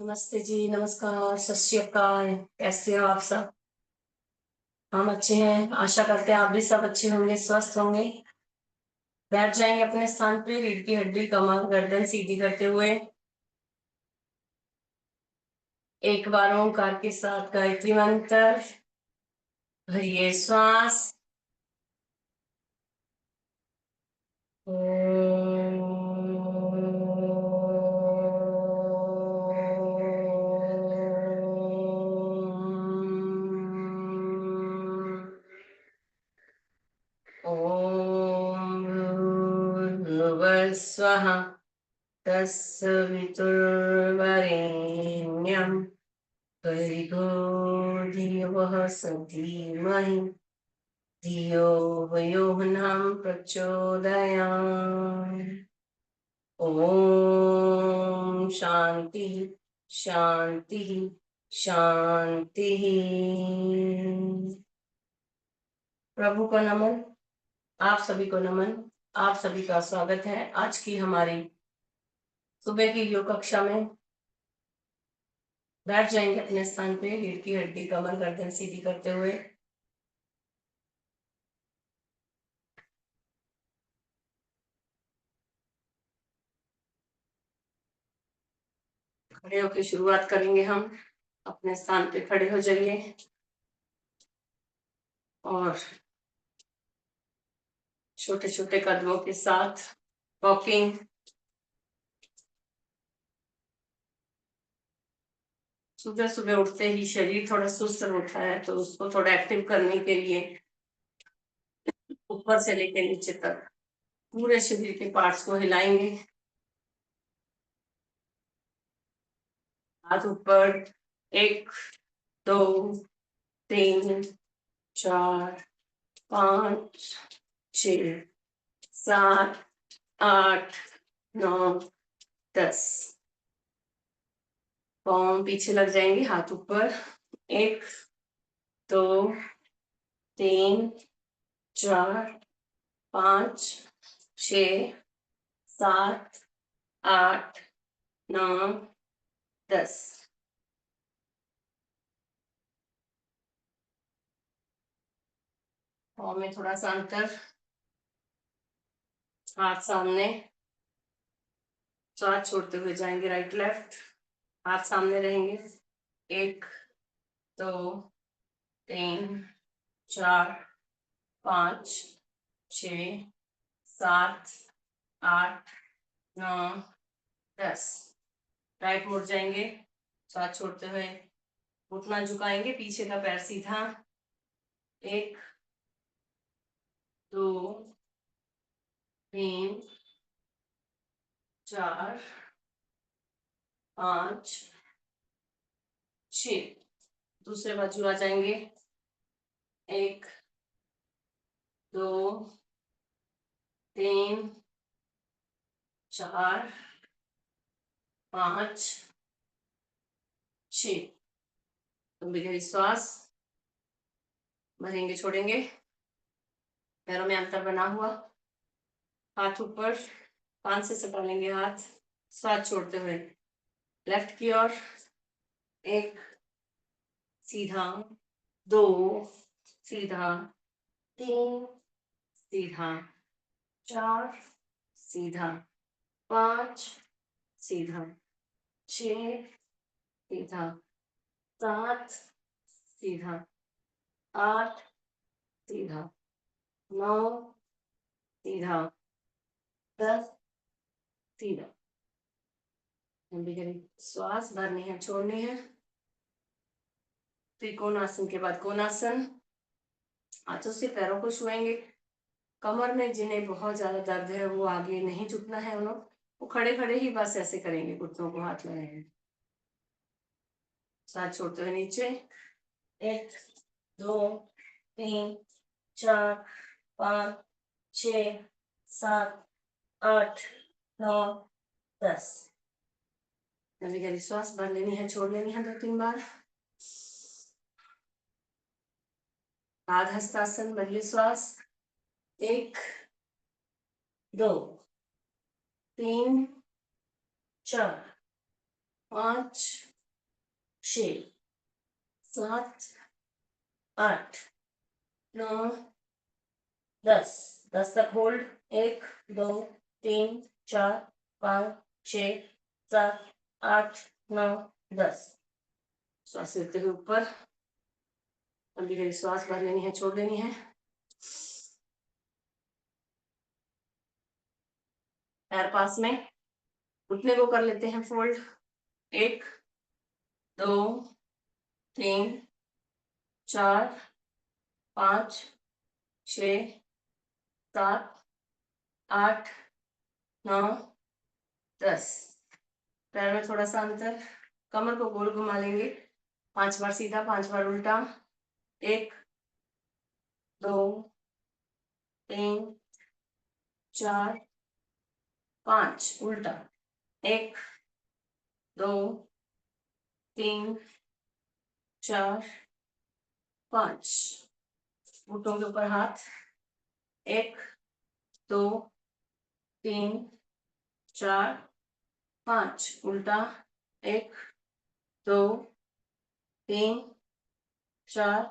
नमस्ते जी, नमस्कार, सत श्री अकाल। कैसे हो आप सब? हम अच्छे हैं, आशा करते हैं आप भी सब अच्छे होंगे, स्वस्थ होंगे। बैठ जाएँगे अपने स्थान पे, रीढ़ की हड्डी, कमर, गर्दन सीधी करते हुए। एक बार ओंकार के साथ गायत्री मंत्र, भरिए श्वास। ॐ भूर्भुवस्वः तत्सवितुर्वरेण्यं भर्गो देवः स धीमहि धियो यो नः प्रचोदयात्। ओम शांति शांति शांति। प्रभु को नमन, आप सभी को नमन। आप सभी का स्वागत है आज की हमारी सुबह की योग कक्षा में। बैठ जाएंगे अपने स्थान पे, रीढ़ की हड्डी, कमर, गर्दन सीधी करते हुए। खड़े होकर शुरुआत करेंगे हम। अपने स्थान पे खड़े हो जाइए और छोटे छोटे कदमों के साथ वॉकिंग। सुबह सुबह उठते ही शरीर थोड़ा सुस्त होता है, तो उसको थोड़ा एक्टिव करने के लिए ऊपर से लेकर नीचे तक पूरे शरीर के पार्ट्स को हिलाएंगे। हाथ ऊपर, 1 2 3 4 5 6 7 8 9 10। पाँव पीछे लग जाएंगे, हाथ ऊपर। 1 2 3 4 5 6 7 8 9 10। पाँव में थोड़ा सा अंतर, हाथ सामने, हाथ छोड़ते हुए जाएंगे राइट लेफ्ट। हाथ सामने रहेंगे। 1 2 3 4 5 6 7 8 9 10। राइट मुड़ जाएंगे, हाथ छोड़ते हुए घुटना झुकाएंगे, पीछे का पैर सीधा। 1 2 3 4 5 6। दूसरे बाजू आ जाएंगे। 1 2 3 4 5 6। लंबी गहरी श्वास भरेंगे, छोड़ेंगे। पैरों में अंतर बना हुआ, हाथ ऊपर, कान से सटा लेंगे हाथ, श्वास छोड़ते हुए लेफ्ट की ओर। 1 सीधा, 2 सीधा, 3 सीधा, 4 सीधा, 5 सीधा, 6 सीधा, 7 सीधा, 8 सीधा, 9 सीधा, 10 सीधा। लंबी गहरी श्वास भरनी है, छोड़नी है। त्रिकोणासन के बाद कोणासन। हाथों से पैरों को छुएंगे। कमर में जिन्हें बहुत ज्यादा दर्द है वो आगे नहीं झुकना है, उन्होंने वो खड़े खड़े ही बस ऐसे करेंगे, घुटनों को हाथ लगाएंगे, साथ छोड़ते हुए नीचे। 1 2 3 4 5 6 7 8 9 10। गहरी गहरी श्वास भर लेनी है, छोड़ लेनी है 2-3 बार। आध हस्तासन, भरिए श्वास। 1 2 3 4 5 6 7 8 9 10 10 तक होल्ड 1 2 3 4 5 6 7 8 9 10 श्वास लेते हुए ऊपर लंबी गहरी श्वास भर लेनी है, छोड़ देनी है। पैर पास में, घुटने को कर लेते हैं फोल्ड 1 2 3 4 5 6 7 8 9 10 पैर में थोड़ा सा अंतर, कमर को गोल घुमा लेंगे, 5 बार सीधा 5 बार उल्टा 1 2 3 4 5 उल्टा 1 2 3 4 5 घुटनों के ऊपर हाथ 1 2 3 4 5 उल्टा 1 2 3 4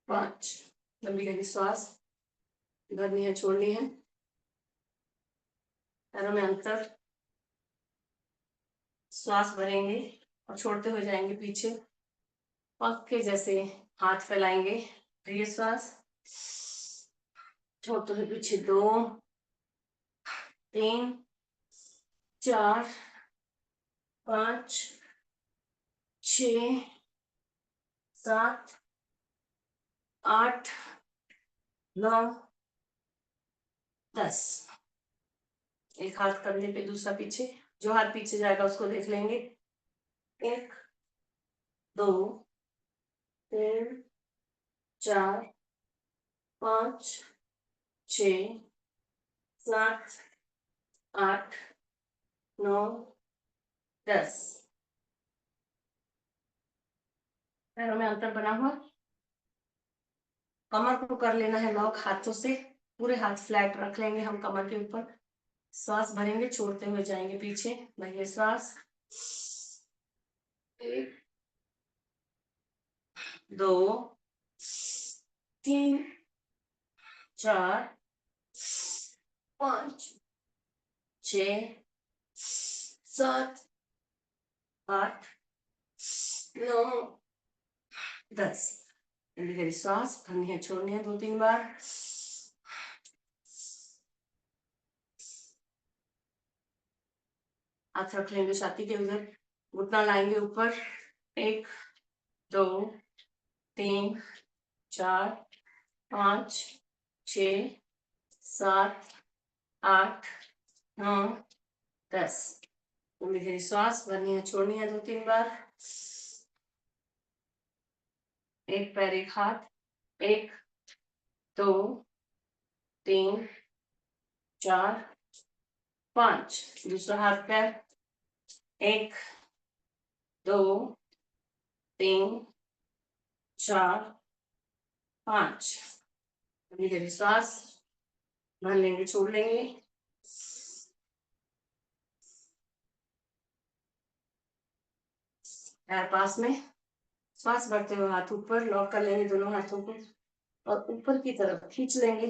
5 लंबी गहरी श्वास भरनी है, छोड़नी है। पैरों में अंतर, श्वास भरेंगे और छोड़ते हुए जाएंगे पीछे, पक्के जैसे हाथ फैलाएंगे, ये श्वास छोड़ते हुए पीछे 2 3 4 5 6 7 8 9 10 एक हाथ कंधे पे, दूसरा पीछे, जो हाथ पीछे जाएगा उसको देख लेंगे। 1 2 3 4 5 6 7 8 9 10 पैरों में अंतर बना हुआ, कमर को कर लेना है लॉक हाथों से, पूरे हाथ फ्लैट रख लेंगे हम कमर के ऊपर, श्वास भरेंगे, छोड़ते हुए जाएंगे पीछे, भरिए श्वास 1 2 3 4 5 6 7 8 9 10 गहरी श्वास भरनी है, छोड़नी है 2-3 बार। हाथ रख लेंगे छाती के उधर, घुटना लाएंगे ऊपर 1 2 3 4 5 6 7 8 9 10 गहरी श्वास भरनी है, छोड़नी है 2-3 बार। एक पैर एक हाथ 1 2 3 4 5 दूसरा हाथ पैर 1 2 3 4 5 गहरी श्वास भर लेंगे, छोड़ लेंगे। पैर पास में, श्वास भरते हुए हाथ ऊपर लॉक कर लेंगे दोनों हाथों को और ऊपर की तरफ खींच लेंगे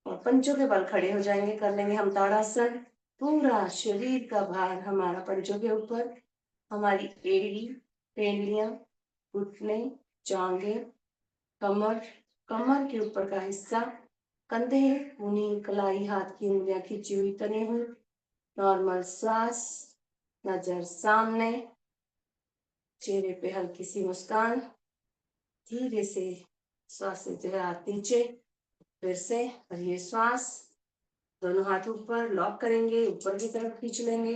और पंचों के बल खड़े हो जाएंगे, कर लेंगे हम ताड़ासन। पूरा शरीर का भार हमारा पंचों के ऊपर, हमारी एड़ी, पेंडियां, घुटने, जांघे, कमर, कमर के ऊपर का हिस्सा, कंधे, मुनी, कलाई, हाथ की उंगलियां खींची हुई, तनी हुई। नॉर्मल सांस, नजर सामने, चेहरे पे हल्की सी मुस्कान, धीरे से श्वास लेते हुए हाथ नीचे, फिर से भरिए श्वास, दोनों हाथ ऊपर लॉक करेंगे, ऊपर की तरफ खींच लेंगे,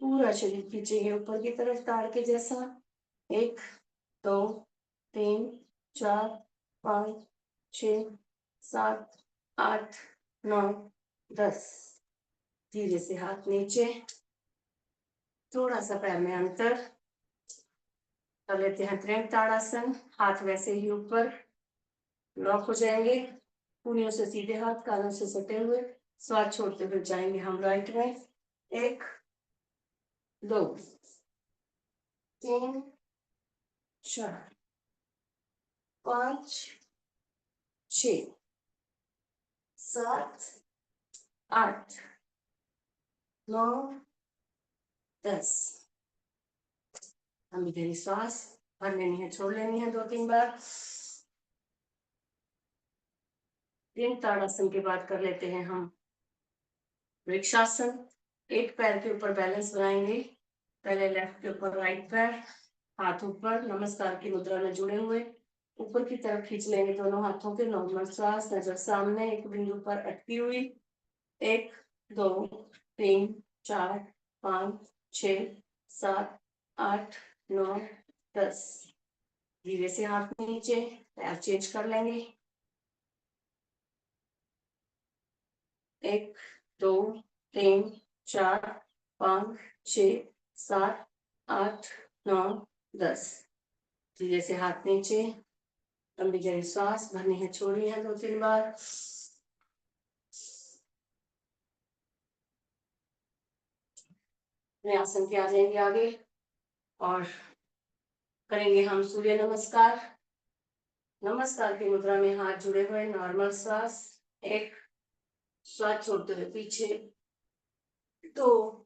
पूरा शरीर खींचेंगे ऊपर की तरफ ताड़ के जैसा। 1 2 3 4 5 6 7 8 9 10 धीरे से हाथ नीचे, थोड़ा सा पैर में अंतर, कर लेते हैं त्रिंग ताड़ासन। हाथ वैसे ही ऊपर लॉक हो जाएंगे, कूलियों से सीधे हाथ, कानों से सटे हुए, श्वास छोड़ते हुए जाएंगे हम राइट में। 1 2 3 4 5 6 7 8 9 10। हम गहरी सांस भर लेनी है, छोड़ लेनी है 2-3 बार। 3 ताड़ासन के बाद कर लेते हैं हम वृक्षासन। एक पैर के ऊपर बैलेंस बनाएंगे, पहले लेफ्ट के ऊपर राइट पैर, हाथ ऊपर नमस्कार की मुद्रा में जुड़े हुए, ऊपर की तरफ खींच लेंगे दोनों हाथों के। नॉर्मल सांस, नजर सामने एक बिंदु पर अटकी हुई। 1 2 3 4 5 6 7 8 9 10। धीरे से हाथ नीचे, पैर चेंज कर लेंगे। 1 2 3 4 5 6 7 8 9 10। धीरे से हाथ नीचे, लंबी गहरी सांस भरनी है, छोड़नी है 2-3 बार। आसन के आ जाएंगे आगे और करेंगे हम सूर्य नमस्कार। नमस्कार की मुद्रा में हाथ जुड़े हुए, नॉर्मल सांस। 1 श्वास छोड़ते हुए पीछे, 2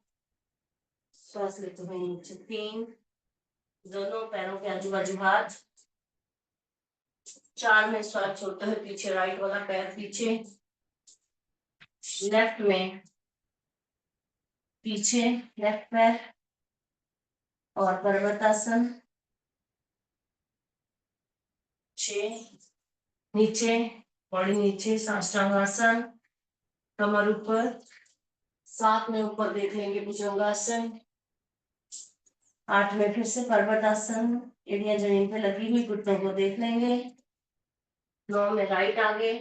श्वास लेते हुए नीचे, 3 दोनों पैरों के आजू बाजू हाथ, 4 में श्वास छोड़ते हुए पीछे, राइट वाला पैर पीछे, लेफ्ट में पीछे लेफ्ट पैर और पर्वतासन। 6 नीचे, बॉडी नीचे, साष्टांगासन, कमर ऊपर। 7 में ऊपर देख लेंगे भुजंगासन। 8 में फिर से पर्वतासन, एड़ियां जमीन पे लगी हुई, घुटनों को देख लेंगे। 9 में राइट आगे,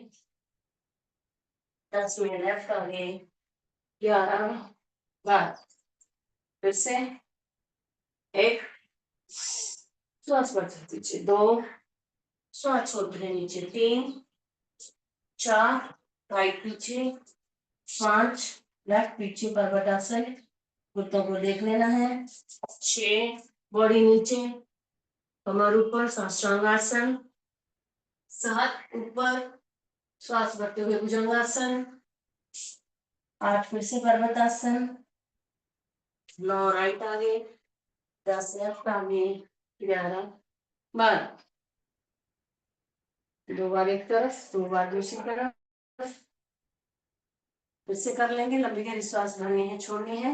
10 में लेफ्ट आगे, 11 12। फिर से 1 श्वास बढ़ते पीछे, 2 श्वास छोड़ते नीचे, 3 4 राइट पीछे, 5 लेफ्ट पीछे पर्वतासन, घुटनों को देख लेना है। 6 बॉडी नीचे, कमर ऊपर, साष्टांगासन। 7 ऊपर, श्वास भरते हुए भुजंगासन। 8 फिर से पर्वतासन। 9 राइट आगे, 10 लेफ्ट आगे, 11 12। 2 बार एक तरफ, 2 बार दूसरी तरफ। फिर से कर लेंगे, लंबी गहरी सांस भरनी है, छोड़नी है।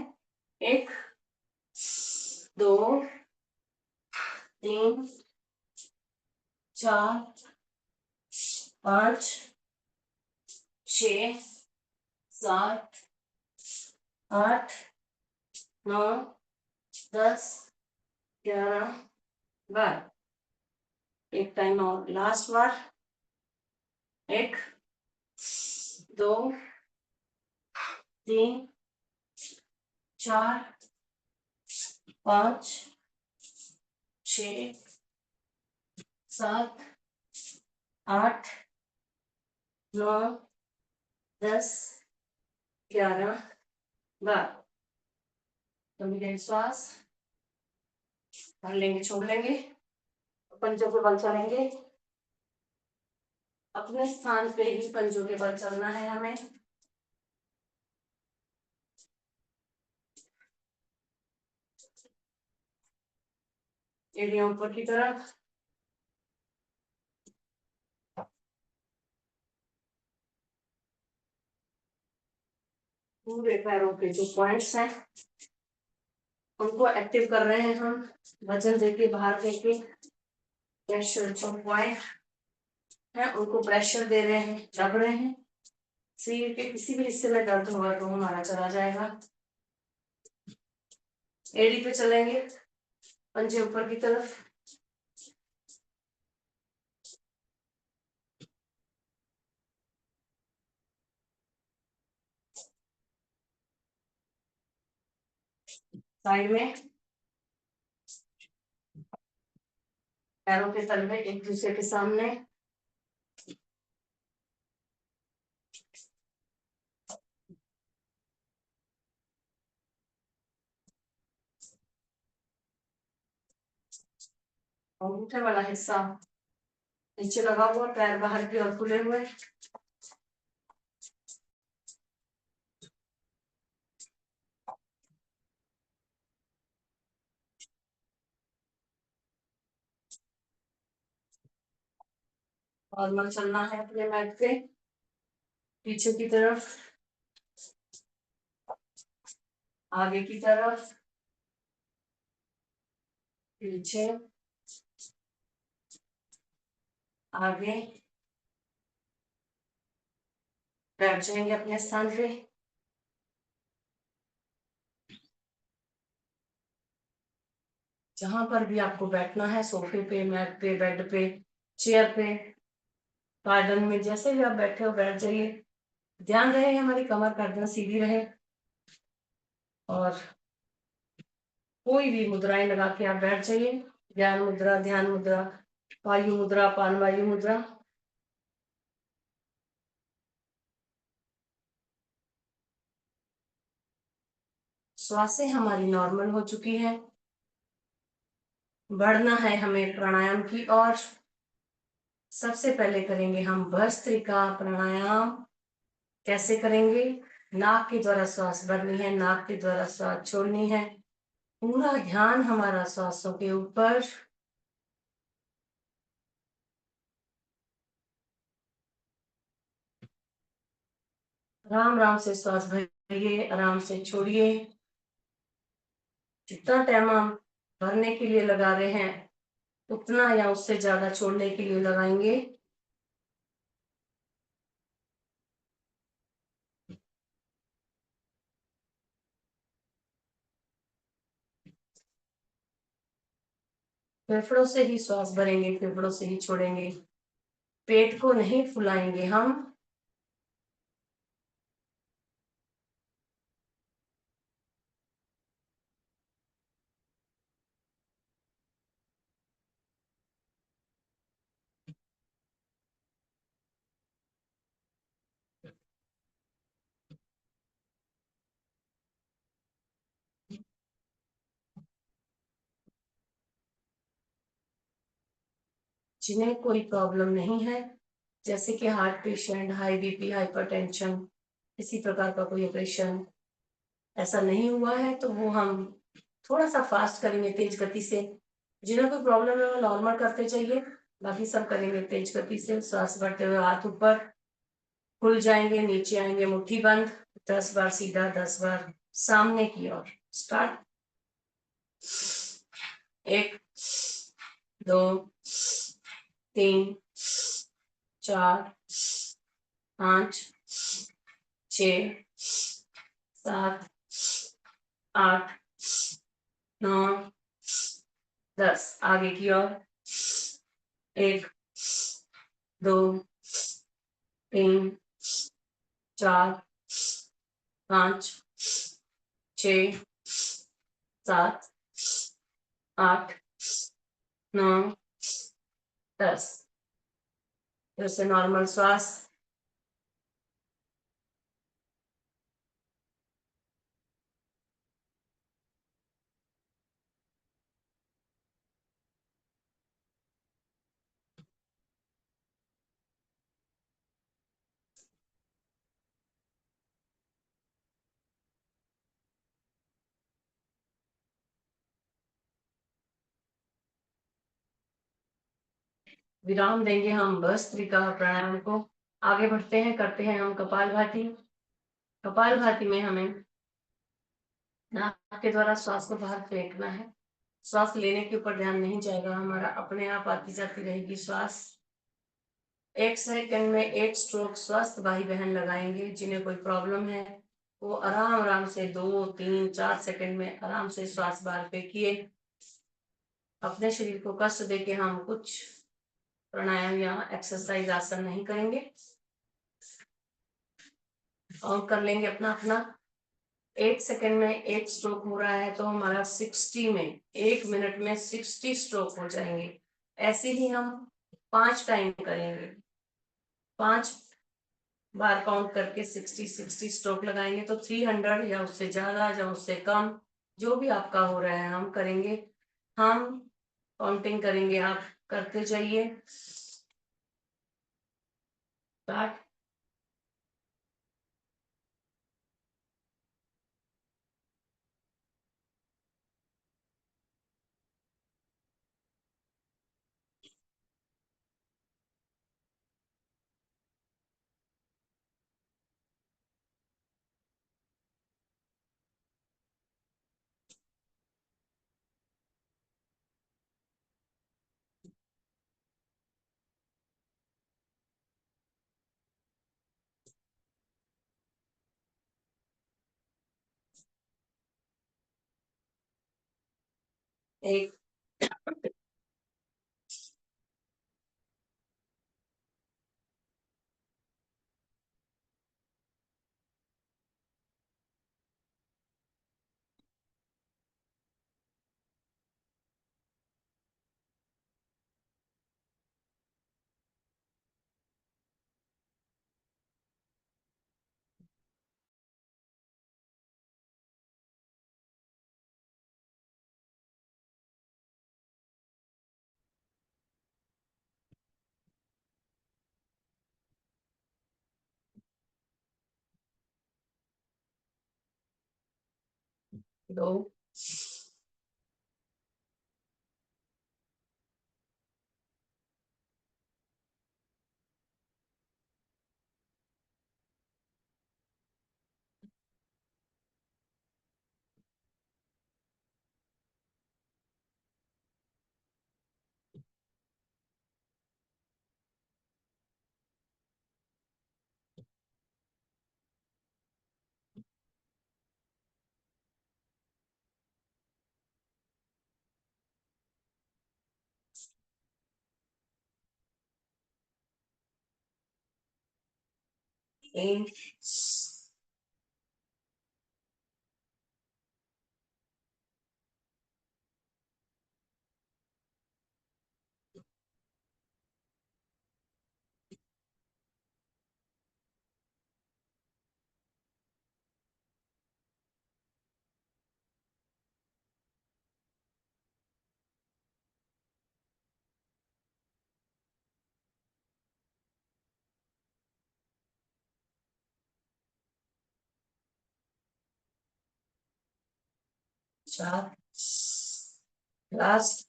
1 2 3 4 5 6 7 8 9 10 11 12। एक टाइम और, लास्ट बार। 1 2 3 4 5 6 7 8 9 10 11 12। लंबी गहरी श्वास भर लेंगे, छोड़ लेंगे, पंजों के बल चलेंगे। अपने स्थान पे ही पंजों के बल चलना है हमें। एड़ियां ऊपर की तरफ, पूरे पैरों के जो पॉइंट्स हैं उनको एक्टिव कर रहे हैं हम, वजन देके बाहर देके। प्रेशर जो पॉइंट है उनको प्रेशर दे रहे हैं, दब रहे हैं। शरीर के किसी भी हिस्से में दर्द होगा तो हमारा चला जाएगा। एड़ी पे चलेंगे, पंजे ऊपर की तरफ। साइड में पैरों के तलवे एक दूसरे के सामने। अंगूठे वाला हिस्सा नीचे लगा हुआ, पैर बाहर की ओर खुले हुए। नॉर्मल चलना है अपने मैट पे, पीछे की तरफ, आगे की तरफ, पीछे, आगे। बैठ जाएंगे अपने स्थान पे। जहां पर भी आपको बैठना है, सोफे पे, मैट पे, बेड पे, चेयर पे, गार्डन में, जैसे भी आप बैठे हो बैठ जाइए। ध्यान रहे हमारी कमर गर्दन सीधी रहे, और कोई भी मुद्राएं लगा के आप बैठ जाइए। ज्ञान मुद्रा, ध्यान मुद्रा, वायु मुद्रा, पान वायु मुद्रा। श्वासें हमारी नॉर्मल हो चुकी है। बढ़ना है हमें प्राणायाम की ओर। सबसे पहले करेंगे हम भस्त्रिका प्राणायाम। कैसे करेंगे? नाक के द्वारा श्वास भरनी है, नाक के द्वारा श्वास छोड़नी है। पूरा ध्यान हमारा श्वासों के ऊपर। आराम आराम से श्वास भरिए, आराम से छोड़िए। जितना टाइम हम भरने के लिए लगा रहे हैं, उतना या उससे ज्यादा छोड़ने के लिए लगाएंगे। फेफड़ों से ही श्वास भरेंगे, फेफड़ों से ही छोड़ेंगे। पेट को नहीं फुलाएंगे हम। जिन्हें कोई प्रॉब्लम नहीं है, जैसे कि heart patient, high BP, hypertension, इसी प्रकार का कोई ऑपरेशन ऐसा नहीं हुआ है, तो वो हम थोड़ा सा फास्ट करेंगे, तेज गति से। जिन्हें कोई प्रॉब्लम है वो नॉर्मल करते चाहिए, बाकी सब करेंगे तेज गति से। श्वास भरते हुए हाथ ऊपर, खुल जाएंगे, नीचे आएंगे, मुट्ठी बंद। 10 बार सीधा, 10 बार सामने की ओर। स्टार्ट। 1, 2, 3, 4, 5, 6, 7, 8, 9, 10। आगे की ओर। 1, 2, 3, 4, 5, 6, 7, 8, 9, 10। फिर से नॉर्मल श्वास। विराम देंगे हम भस्त्रिका प्राणायाम को। आगे बढ़ते हैं, करते हैं हम कपालभाति। कपालभाति में हमें नाक के द्वारा श्वास को बाहर फेंकना है। श्वास लेने के ऊपर ध्यान नहीं जाएगा हमारा, अपने आप आती जाती रहेगी श्वास। 1 सेकंड में 1 स्ट्रोक स्वस्थ भाई बहन लगाएंगे। जिन्हें कोई प्रॉब्लम है वो आराम आराम से 2, 3, 4 सेकंड में आराम से श्वास बाहर फेंकिए। अपने शरीर को कष्ट देके हम कुछ प्राणायाम या एक्सरसाइज आसन नहीं करेंगे। और कर लेंगे अपना अपना। 1 सेकंड में 1 स्ट्रोक हो रहा है, तो हमारा 60 में 1 मिनट में 60 स्ट्रोक हो जाएंगे। ऐसे ही हम 5 टाइम करेंगे। 5 बार काउंट करके 60 स्ट्रोक लगाएंगे, तो 300 या उससे ज्यादा या उससे कम, जो भी आपका हो रहा है हम करेंगे। हम काउंटिंग करेंगे, आप करते जाइए। स्टार्ट। 1 2 3 4 लास्ट।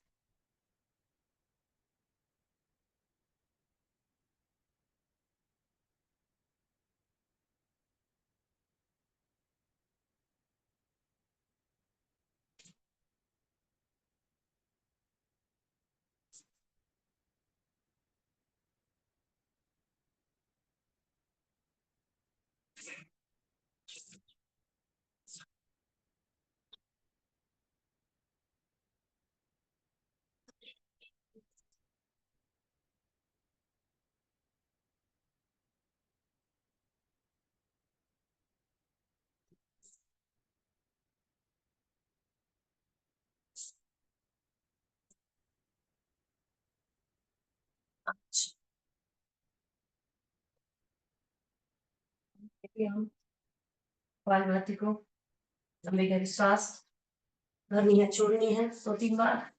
देखिए हम कपालभाति को लंबी गहरी सांस भरनी है, छोड़नी है 2-3 बार।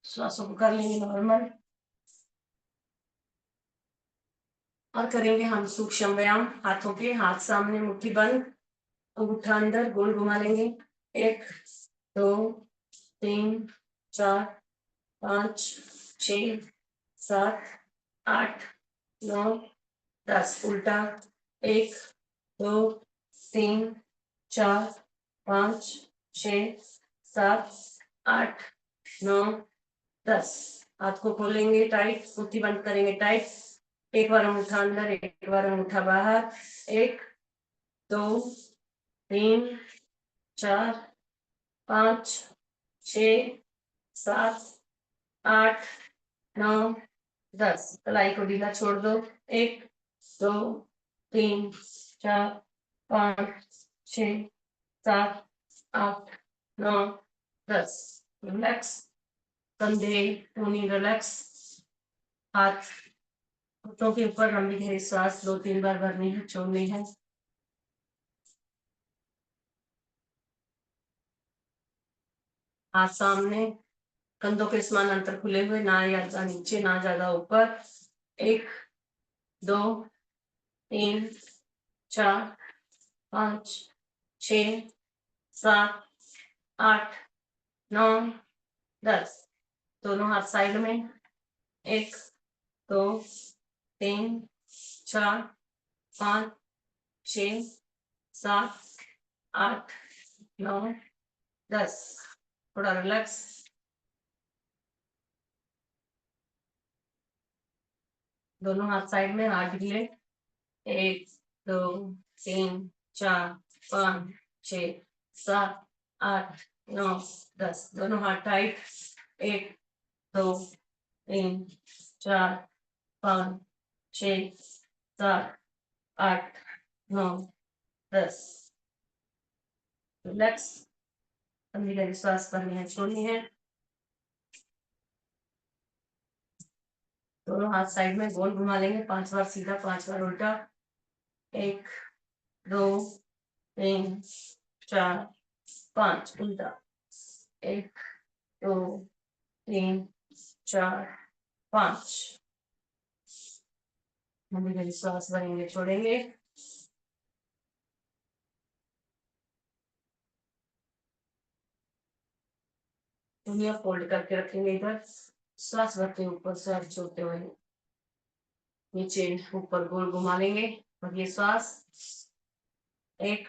श्वासों को कर लेंगे नॉर्मल और करेंगे हम सूक्ष्म व्यायाम। हाथों के हाथ सामने, मुट्ठी बंद, अंगूठा अंदर, गोल घुमा लेंगे। 1 2 3 4 5 6 7 8 9 10। उल्टा। 1 2 3 4 5 6 7 8 9 10। हाथ को खोलेंगे टाइट, मुट्ठी बंद करेंगे टाइट। एक बार अंगूठा अंदर, एक बार अंगूठा बाहर। 1 2 3 4 5 6 7 8 9 10। कलाई को ढीला छोड़ दो। 1 2 3 4 5 6 7 8 9 10। रिलैक्स। कंधे टूनी रिलैक्स। हाथ घुटनों के ऊपर, लंबी गहरी सांस 2-3 बार भरनी है, छोड़नी है। हाथ सामने, कंधों के समान अंतर खुले हुए, ना ज्यादा नीचे ना ज्यादा ऊपर। 1 2 3 4 5 6 7 8 9 10। दोनों हाथ साइड में। 1 2 3 4 5 6 7 8 9 10। थोड़ा रिलैक्स। दोनों हाथ साइड में, हाथ ढीले। 1 2 3 4 5 6 7 8 9 10। दोनों हाथ टाइट। 1 2 3 4 5 6 7 8 9 10। रिलैक्स। गंदी गंदी श्वास करनी है, छोड़नी है। दोनों हाथ साइड में गोल घुमा लेंगे, 5 बार सीधा 5 बार उल्टा। 1 2 3 4 5 उल्टा। 1 2 3 4 5। गंदी गंदी श्वास भरेंगे, छोड़ेंगे। उंगलियां फोल्ड करके रखेंगे इधर। श्वास भरते ऊपर, श्वास छोड़ते हुए नीचे ऊपर गोल घुमा लेंगे। और ये श्वास 1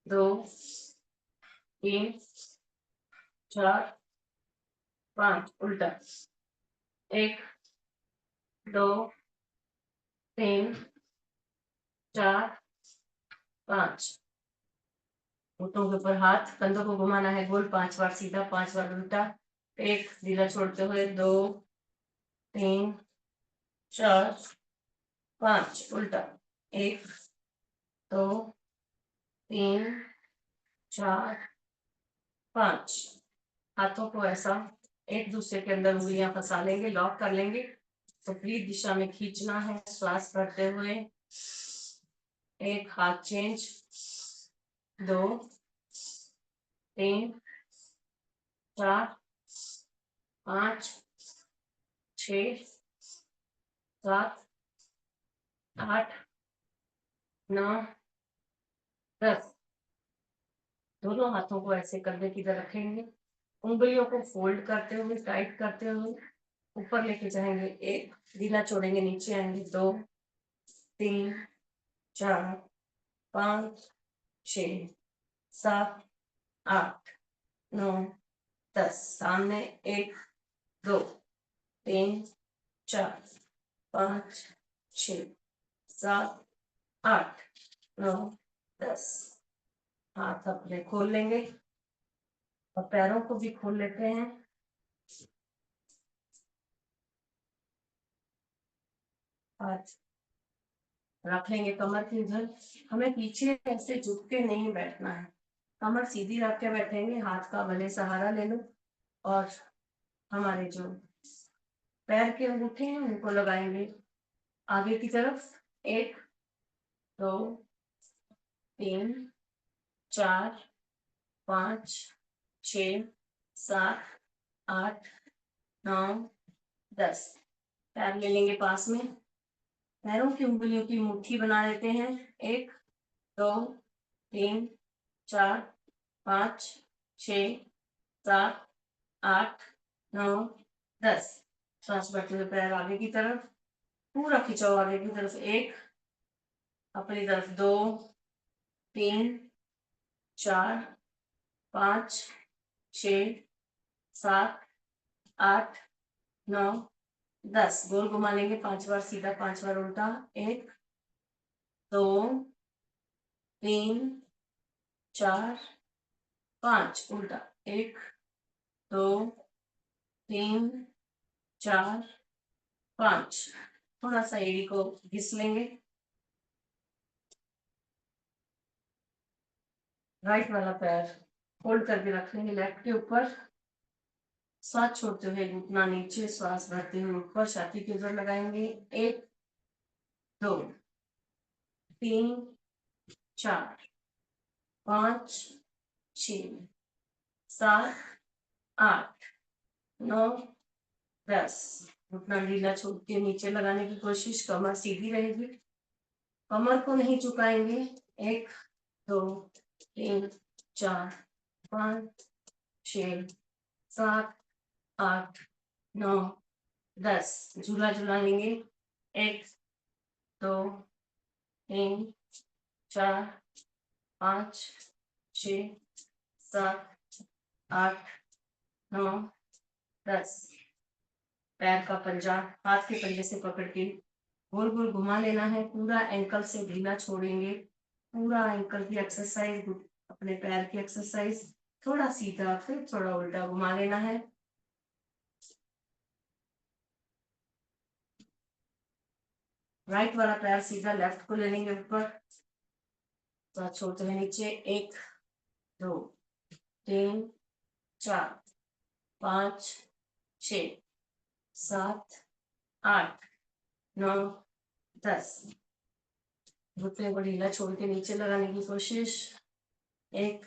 2 3 4 5 उल्टा। 1 2 3 4 5। घुटनों के ऊपर हाथ, कंधों को घुमाना है गोल, 5 बार सीधा 5 बार उल्टा। 1 ढीला छोड़ते हुए, 2 3 4 5 उल्टा। 1 2 3 4 5। हाथों को ऐसा एक दूसरे के अंदर उंगलियां फंसा लेंगे, लॉक कर लेंगे। तो विपरीत दिशा में खींचना है, श्वास भरते हुए। 1 हाथ चेंज। 2 3 4 5 6 7 8 9 10। दोनों हाथों को ऐसे कंधे की तरफ रखेंगे, उंगलियों को फोल्ड करते हुए, टाइट करते हुए ऊपर लेके जाएंगे। 1 ढीला छोड़ेंगे, नीचे आएंगे। 2 3 4 5 6 7 8 9 10। सामने 1 2 3 4 5 6 7 8 9 10। हाथ अपने खोल लेंगे और पैरों को भी खोल लेते हैं। हाथ रख लेंगे कमर के उधर। हमें पीछे ऐसे झुक के नहीं बैठना है, कमर सीधी रख के बैठेंगे। हाथ का भले सहारा ले लो और हमारे जो पैर के अंगूठे हैं उनको लगाएंगे आगे की तरफ। 1 2 3 4 5 6 7 8 9 10। पैर ले लेंगे पास में, पैरों की उंगलियों की मुट्ठी बना लेते हैं। 1 2 3 4 5 6 7 8 9 10। सांस भरते हुए पैर आगे की तरफ, पूरा खिंचाओ आगे की तरफ। 1 अपनी तरफ, 2 3 4 5 6 7 8 9 10। गोल घुमा लेंगे, 5 बार सीधा 5 बार उल्टा। 1 2 3 4 5 उल्टा। 1 2 3 4 5। थोड़ा सा एड़ी को घिस लेंगे। राइट वाला पैर फोल्ड करके रख लेंगे लेफ्ट के ऊपर। श्वास छोड़ते हुए घुटना नीचे, श्वास भरते हुए ऊपर, छाती के ऊपर लगाएंगे। 1 2 3 4 5 6 7 8 9 10। घुटना ढीला छोड़ के नीचे लगाने की कोशिश, कमर सीधी रहेगी, कमर को नहीं झुकाएंगे। 1 2 3 4 5 6 7 8 9 10। झूला झूला लेंगे। 1 2 3 4 5 6 7 8 9 10। पैर का पंजा हाथ के पंजे से पकड़ के गोल गोल घुमा लेना है। पूरा एंकल से ढीला छोड़ेंगे। पूरा एंकल की एक्सरसाइज, अपने पैर की एक्सरसाइज। थोड़ा सीधा फिर थोड़ा उल्टा घुमा लेना है। राइट वाला पैर सीधा, लेफ्ट को ले लेंगे ऊपर, तो छोड़ते हैं नीचे। 1 2 3 4 5 6 7 8 9 10। घुटने को ढीला छोड़ के नीचे लगाने की कोशिश। 1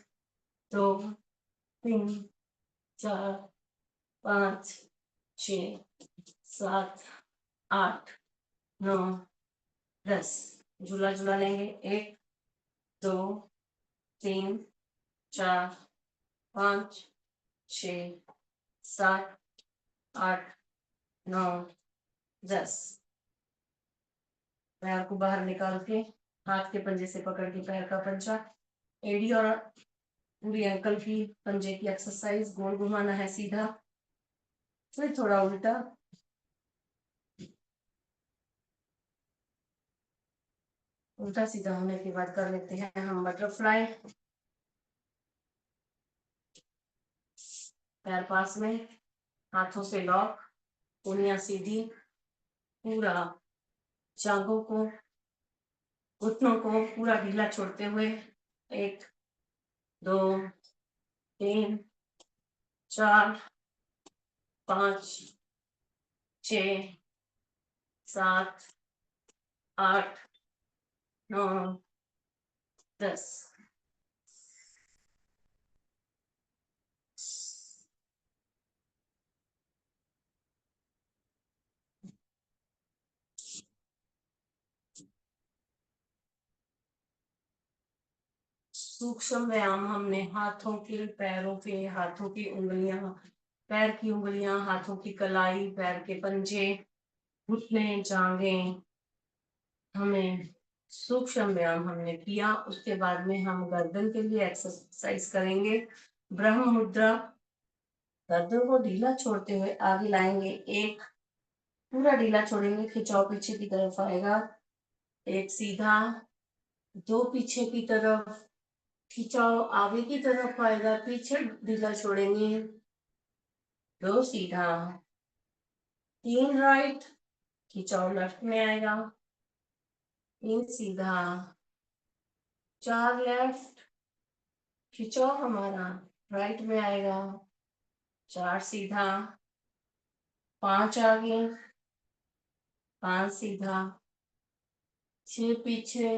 2 3 4 5 6 7 8 9 10। झूला झूला लेंगे। 1 2 3 4 5 6 7 8 9 10। पैर को बाहर निकाल के हाथ के पंजे से पकड़ के पैर का पंजा, एड़ी और पूरी एंकल की पंजे की एक्सरसाइज। गोल घुमाना है सीधा, फिर थोड़ा उल्टा। उल्टा सीधा होने के बाद कर लेते हैं हम बटरफ्लाई। पैर पास में, हाथों से लॉक, उंगलियां सीधी। पूरा जांघों को, घुटनों को पूरा ढीला छोड़ते हुए। 1 2 3 4 5 6 7 8 9 10। सूक्ष्म व्यायाम हमने हाथों के, पैरों के, हाथों की उंगलियां, पैर की उंगलियां, हाथों की कलाई, पैर के पंजे, घुटने, जांघें, हमें सूक्ष्म व्यायाम हमने किया। उसके बाद में हम गर्दन के लिए एक्सरसाइज करेंगे। ब्रह्म मुद्रा। गर्दन को ढीला छोड़ते हुए आगे लाएंगे। 1 पूरा ढीला छोड़ेंगे, खिंचाव पीछे की तरफ आएगा। 1 सीधा, 2 पीछे की तरफ, खिंचाव आगे की तरफ आएगा, पीछे ढीला छोड़ेंगे। 2 सीधा, 3 राइट, खिंचाव लेफ्ट में आएगा। 3 सीधा, 4 लेफ्ट, खिंचाव हमारा राइट में आएगा। 4 सीधा, 5 आगे, 5 सीधा, 6 पीछे,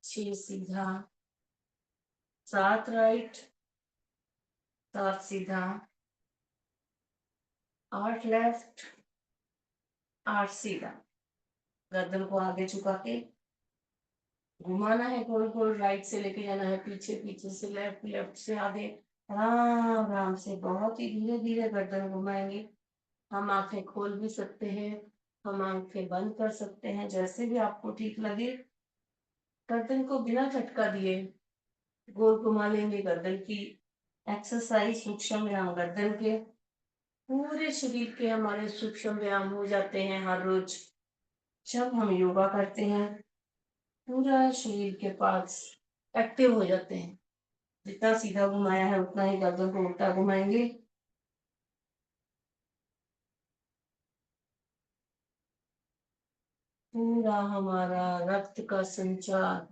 6 सीधा, 7 राइट, 7 सीधा, 8 लेफ्ट, 8 सीधा। गर्दन को आगे झुका के घुमाना है, गोल गोल, राइट से लेके जाना है पीछे, पीछे से लेफ्ट, लेफ्ट से आगे। आराम आराम से बहुत ही धीरे धीरे गर्दन घुमाएंगे। हम आंखें खोल भी सकते हैं, हम आंखें बंद कर सकते हैं, जैसे भी आपको ठीक लगे। गर्दन को बिना झटका दिए गोल घुमा लेंगे। गर्दन की एक्सरसाइज, सूक्ष्म व्यायाम गर्दन के। पूरे शरीर के हमारे सूक्ष्म व्यायाम हो जाते हैं हर रोज जब हम योगा करते हैं। पूरा शरीर के पार्ट्स एक्टिव हो जाते हैं। जितना सीधा घुमाया है उतना ही गर्दन को उल्टा घुमाएंगे। पूरा हमारा रक्त का संचार,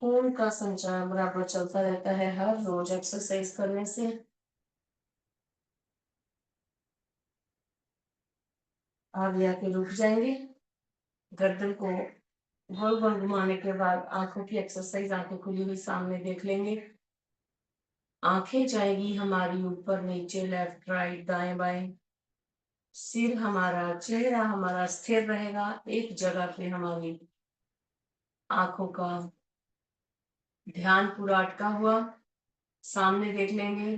खून का संचार बराबर चलता रहता है हर रोज एक्सरसाइज करने से। आगे आके रुक जाएंगे। गर्दन को गोल गोल घुमाने के बाद आंखों की एक्सरसाइज, आंखें खुली हुई सामने देख लेंगे। आंखें जाएगी हमारी ऊपर नीचे, लेफ्ट राइट दाएं बाएं। सिर हमारा, चेहरा हमारा स्थिर रहेगा एक जगह पे। हमारी आंखों का ध्यान पूरा अटका हुआ, सामने देख लेंगे।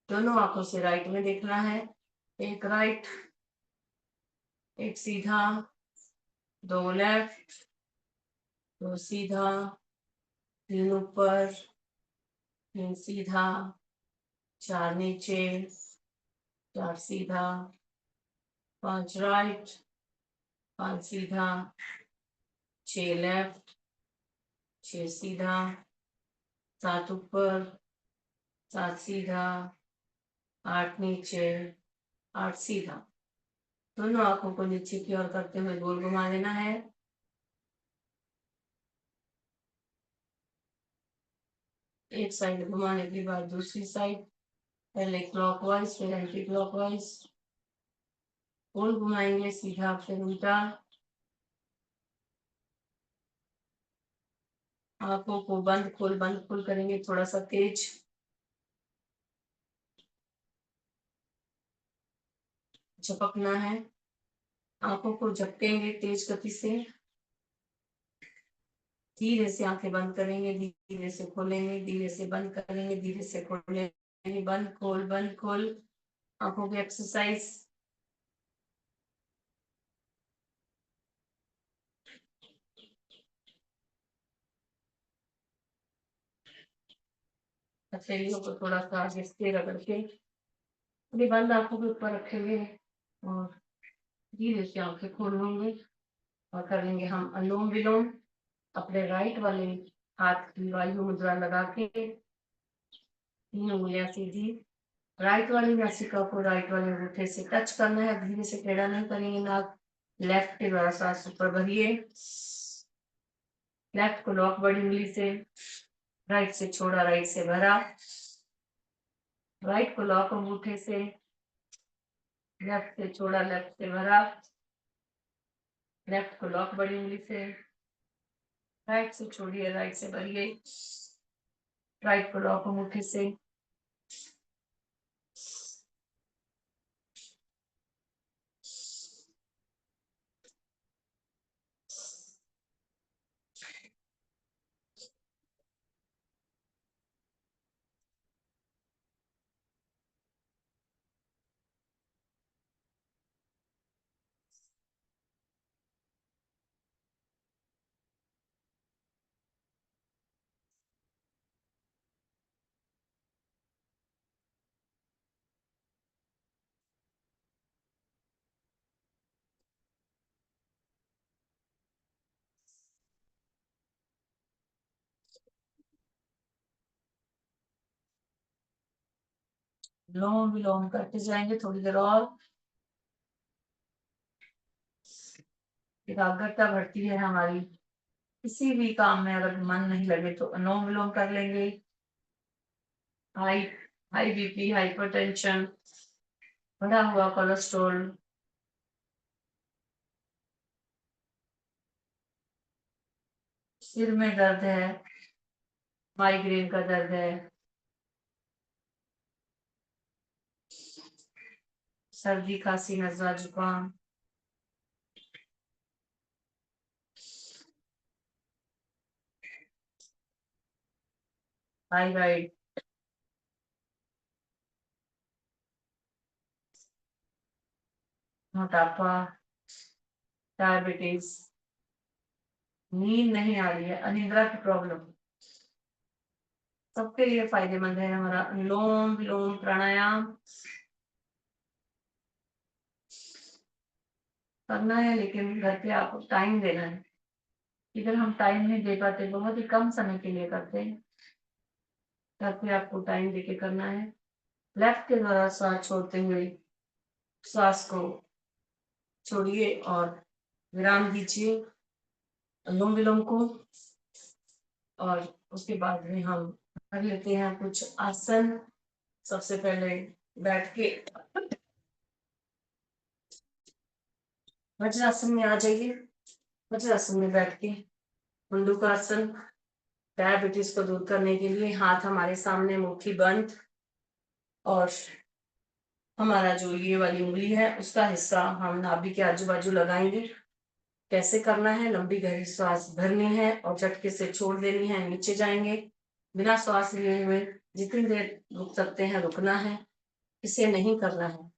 दोनों आंखों से राइट में देखना है। एक राइट, एक सीधा, दो लेफ्ट, दो सीधा, तीन ऊपर, तीन सीधा, चार नीचे, चार सीधा, पांच राइट, पांच सीधा, छह लेफ्ट, छह सीधा, सात ऊपर, सात सीधा, आठ नीचे, आठ सीधा। दोनों आंखों को नीचे की ओर करते हुए गोल घुमा देना है। एक साइड घुमाने के बाद दूसरी साइड, पहले क्लॉकवाइज फिर एंटी क्लॉकवाइज। गोल घुमाएंगे, सीधा फिर उल्टा। आंखों को बंद खोल करेंगे, थोड़ा सा तेज। झपकना है। आंखों को झपकेंगे तेज गति से। धीरे से आंखें बंद करेंगे, धीरे से खोलेंगे, धीरे से बंद करेंगे, धीरे से खोलेंगे। बंद खोल, बंद खोल। आंखों की एक्सरसाइज। हथेलियों को थोड़ा सा आगे से रगड़ के अपनी बंद आंखों के ऊपर रखेंगे और धीरे से आंखें खोल लेंगे और करेंगे हम अनुलोम विलोम। अपने राइट वाले हाथ की वायु मुद्रा लगा के तीन उंगलियां सीधी, राइट वाली नासिका को राइट वाले अंगूठे से टच करना है। धीरे से टेढ़ा नहीं करेंगे नाक। लेफ्ट के द्वारा सांस ऊपर भरिए। लेफ्ट को लॉक बड़ी उंगली से, राइट से छोड़ा, राइट से भरा। राइट को लॉक अंगूठे से, लेफ्ट से छोड़ा, लेफ्ट से भरा। लेफ्ट को लॉक बड़ी उंगली से, राइट से छोड़िए, राइट से भरिए। राइट को लॉक अंगूठे से, लोम विलोम करते जाएंगे थोड़ी देर और। एकाग्रता बढ़ती है हमारी। किसी भी काम में अगर मन नहीं लगे तो अनुलोम विलोम कर लेंगे। हाई हाई बीपी, हाइपरटेंशन, बढ़ा हुआ कोलेस्ट्रॉल, सिर में दर्द है, माइग्रेन का दर्द है, सर्दी खांसी नजला जुकाम, थायराइड, मोटापा, डायबिटीज, नींद नहीं आ रही है, अनिद्रा की प्रॉब्लम, सबके लिए फायदेमंद है हमारा अनुलोम विलोम प्राणायाम। करना है लेकिन घर पे आपको टाइम देना है। इधर हम टाइम नहीं दे पाते, बहुत ही कम समय के लिए करते हैं। घर पे आपको टाइम देके करना है। लेफ्ट के द्वारा सांस छोड़ते हुए श्वास को छोड़िए और विराम दीजिए अनुलोम विलोम को। और उसके बाद में हम कर लेते हैं कुछ आसन। सबसे पहले बैठ के वज्रासन में आ जाइए। वज्रासन में बैठ के मुंडूकासन, डायबिटीज को दूर करने के लिए हाथ हमारे सामने, मुट्ठी बंद, और हमारा जो ये वाली उंगली है उसका हिस्सा हम नाभि के आजू बाजू लगाएंगे। कैसे करना है? लंबी गहरी सांस भरनी है और झटके से छोड़ देनी है, नीचे जाएंगे। बिना श्वास लिए हुए जितनी देर रुक सकते हैं रुकना है, इसे नहीं करना है।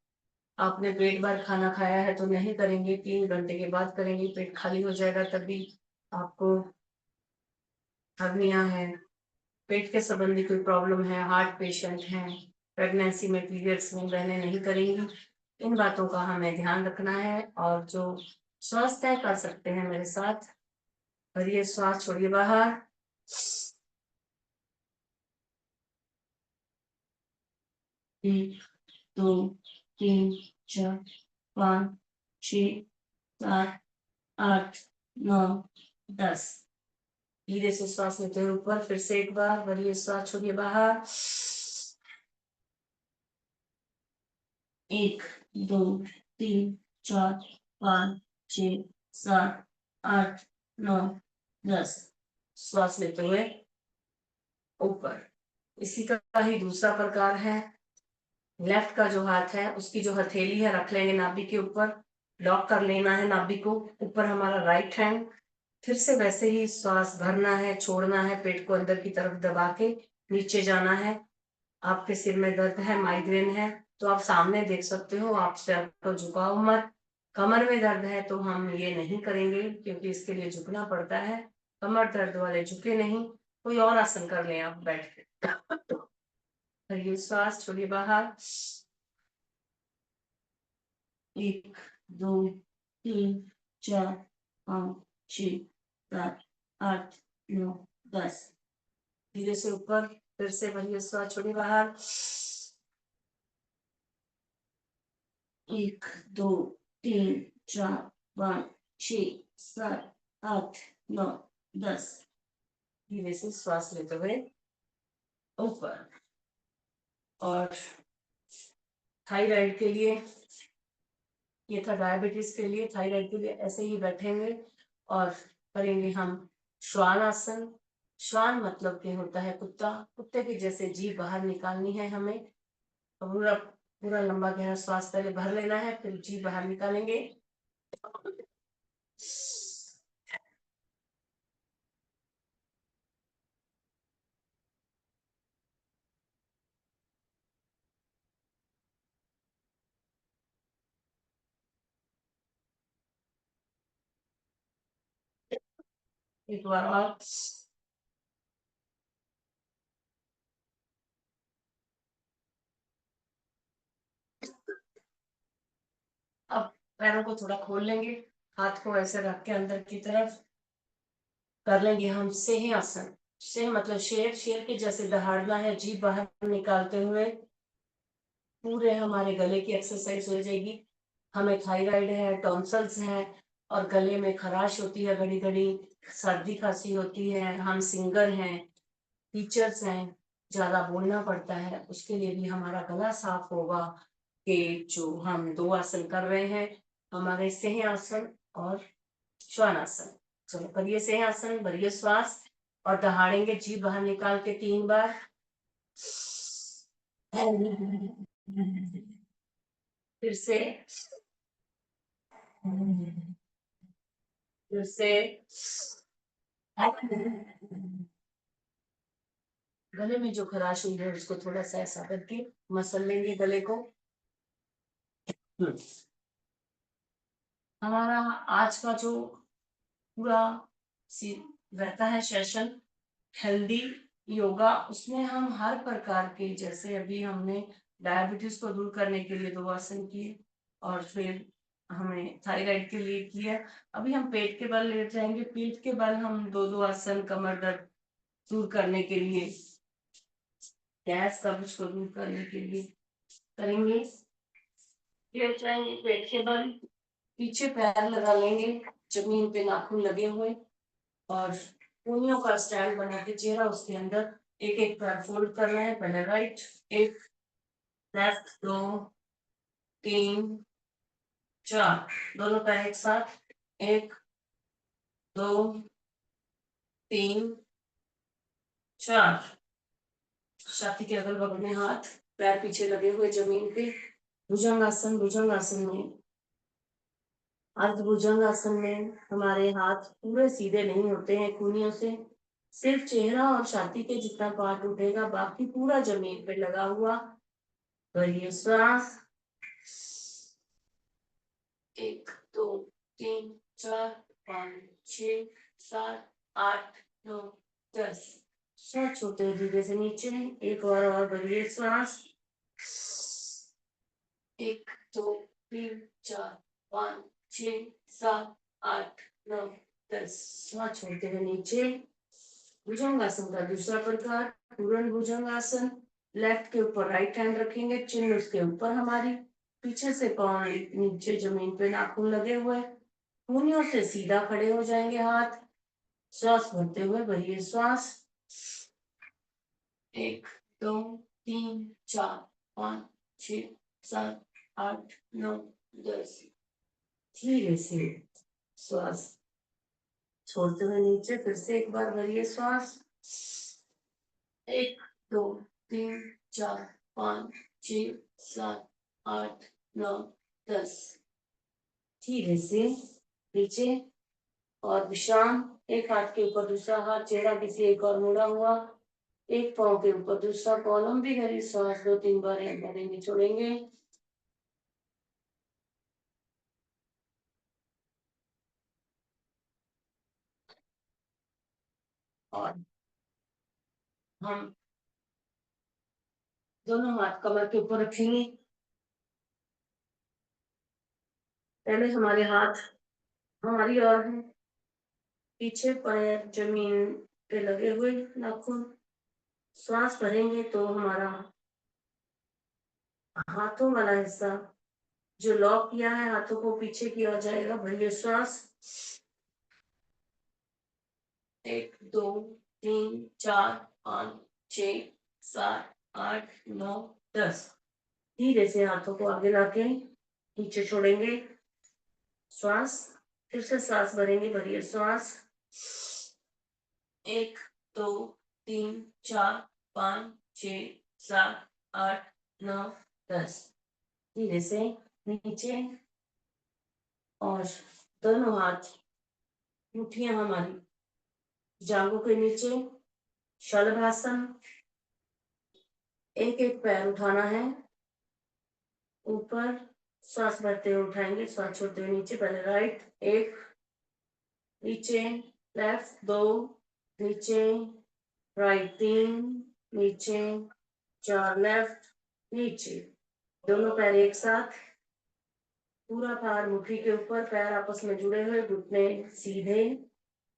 आपने पेट भर खाना खाया है तो नहीं करेंगे, 3 घंटे के बाद करेंगे। पेट खाली हो जाएगा तभी आपको हर्निया है, पेट के संबंधी कोई प्रॉब्लम है, हार्ट पेशेंट है, प्रेगनेंसी में पीरियड्स में बहनें नहीं करेंगी। इन बातों का हमें ध्यान रखना है। और जो स्वस्थ है कर सकते हैं मेरे साथ। भरिए श्वास, छोड़िए बाहर। 1 2 3 4 5 6 7 8 9 10। धीरे से श्वास लेते हुए ऊपर, फिर से एक बार भरिए श्वास, छोड़िए बाहर। 1 2 3 4 5 6 7 8 9 10। श्वास लेते हुए ऊपर। इसी का ही दूसरा प्रकार है। लेफ्ट का जो हाथ है उसकी जो हथेली है रख लेंगे नाभि के ऊपर, लॉक कर लेना है नाभि को। ऊपर हमारा राइट हैंड। फिर से वैसे ही श्वास भरना है, छोड़ना है, पेट को अंदर की तरफ दबा के नीचे जाना है। आपके सिर में दर्द है, माइग्रेन है, तो आप सामने देख सकते हो, आप सिर को झुकाओ मत। कमर में दर्द है तो हम ये नहीं करेंगे क्योंकि इसके लिए झुकना पड़ता है। कमर दर्द वाले झुके नहीं। कोई और आसन कर लें आप बैठ के। करिए श्वास, छोड़िए बाहर। 1 2 3 4 5 6 7 8 9 10। धीरे से ऊपर, फिर से भरिए श्वास, छोड़िए बाहर। 1 2 3 4 5 6 7 8 9 10। धीरे से श्वास लेते हुए ऊपर। और थायराइड के लिए, ये था डायबिटीज के लिए। थायराइड के लिए ऐसे ही बैठेंगे और करेंगे हम श्वान आसन। श्वान मतलब कि होता है कुत्ता। कुत्ते के जैसे जीभ बाहर निकालनी है हमें। पूरा पूरा लंबा गहरा श्वास पहले भर लेना है, फिर जीभ बाहर निकालेंगे। एक बार और। अब पैरों को थोड़ा खोल लेंगे, हाथ को ऐसे रख के अंदर की तरफ कर लेंगे हम सिंह आसन। सिंह मतलब शेर। शेर के जैसे दहाड़ना है, जीभ बाहर निकालते हुए। पूरे हमारे गले की एक्सरसाइज हो जाएगी। हमें थायराइड है, टॉन्सल्स है और गले में खराश होती है, घड़ी घड़ी सर्दी खांसी होती है, हम सिंगर हैं, टीचर्स हैं, ज्यादा बोलना पड़ता है, उसके लिए भी हमारा गला साफ होगा। कि जो हम 2 आसन कर रहे हैं, हमारे सिंह आसन और श्वान आसन। चलो करिए सिंह आसन, भरिए श्वास और दहाड़ेंगे जीभ बाहर निकाल के 3 बार। फिर से, फिर से। गले में जो खराश हुई है उसको थोड़ा सा ऐसा करके मसल लेंगे गले को। हमारा आज का जो पूरा रहता है सेशन हेल्दी योगा, उसमें हम हर प्रकार के, जैसे अभी हमने डायबिटीज को दूर करने के लिए 2 आसन किए और फिर हमें थायराइड के लिए किया। अभी हम पेट के बल लेट जाएंगे। पेट के बल हम 2 आसन कमर दर्द दूर करने के लिए, गैस कब्ज को दूर करने के लिए करेंगे। लेट जाएंगे पेट के बल, पीछे पैर लगा लेंगे जमीन पे, नाखून लगे हुए, और उंगलियों का स्टैंड बना के चेहरा उसके अंदर एक एक पैर फोल्ड करना है। पहले राइट, एक, लेफ्ट, 2 3 4, दोनों पैर एक साथ, 1 2 3 4। छाती के अगल बगल में हाथ, पैर पीछे लगे हुए जमीन पे। भुजंगासन, भुजंगासन में, अर्ध भुजंगासन में हमारे हाथ पूरे सीधे नहीं होते हैं कूनियों से, सिर्फ चेहरा और छाती के जितना पार्ट उठेगा, बाकी पूरा जमीन पे लगा हुआ। भरिए श्वास। 1 2 3 4 5 6 7 8 9 10। श्वास छोड़ते हुए धीरे से नीचे। एक और भरिए श्वास। 1 2 3 4 5 6 7 8 9 10। श्वास छोड़ते हुए नीचे। भुजंगासन का दूसरा प्रकार, पूर्ण भुजंगासन। लेफ्ट के ऊपर राइट हैंड रखेंगे, चिन्ह उसके ऊपर हमारी, पीछे से पांव नीचे जमीन पे, नाखून लगे हुए, कूनियों से सीधा खड़े हो जाएंगे हाथ। श्वास भरते हुए भरिए श्वास। 1 2 3 4 5 6 7 8 9 10। धीरे से श्वास छोड़ते हुए नीचे, फिर से एक बार भरिए श्वास। 1 2 3 4 5 6 7 8 9 10। धीरे से नीचे और विश्राम। एक हाथ के ऊपर दूसरा हाथ, चेहरा किसी एक और मुड़ा हुआ, एक पांव के ऊपर दूसरा, कॉलम भी गहरी श्वास 2-3 बार भरेंगे, छोड़ेंगे। और हम दोनों हाथ कमर के ऊपर रखेंगे। पहले हमारे हाथ हमारी ओर है, पीछे पैर जमीन पे लगे हुए, नाखून। श्वास भरेंगे तो हमारा हाथों वाला हिस्सा जो लॉक किया है हाथों को पीछे की ओर जाएगा। भरिए श्वास। 1 2 3 4 5 6 7 8 9 10। धीरे से हाथों को आगे लाके नीचे छोड़ेंगे। श्वास, फिर से सांस भरेंगे। भरिए श्वास। 1 2 3 4 5 6 7 8 9 10। धीरे से नीचे और दोनों हाथ मुठियां हमारी जांघों के नीचे, शलभासन। एक एक पैर उठाना है ऊपर, श्वास भरते हुए उठाएंगे, श्वास छोड़ते हुए नीचे। पहले राइट 1, नीचे लेफ्ट 2, नीचे राइट 3, नीचे 4, लेफ्ट नीचे। दोनों पैर एक साथ, पूरा भार मुट्ठी के ऊपर, पैर आपस में जुड़े हुए, घुटने सीधे।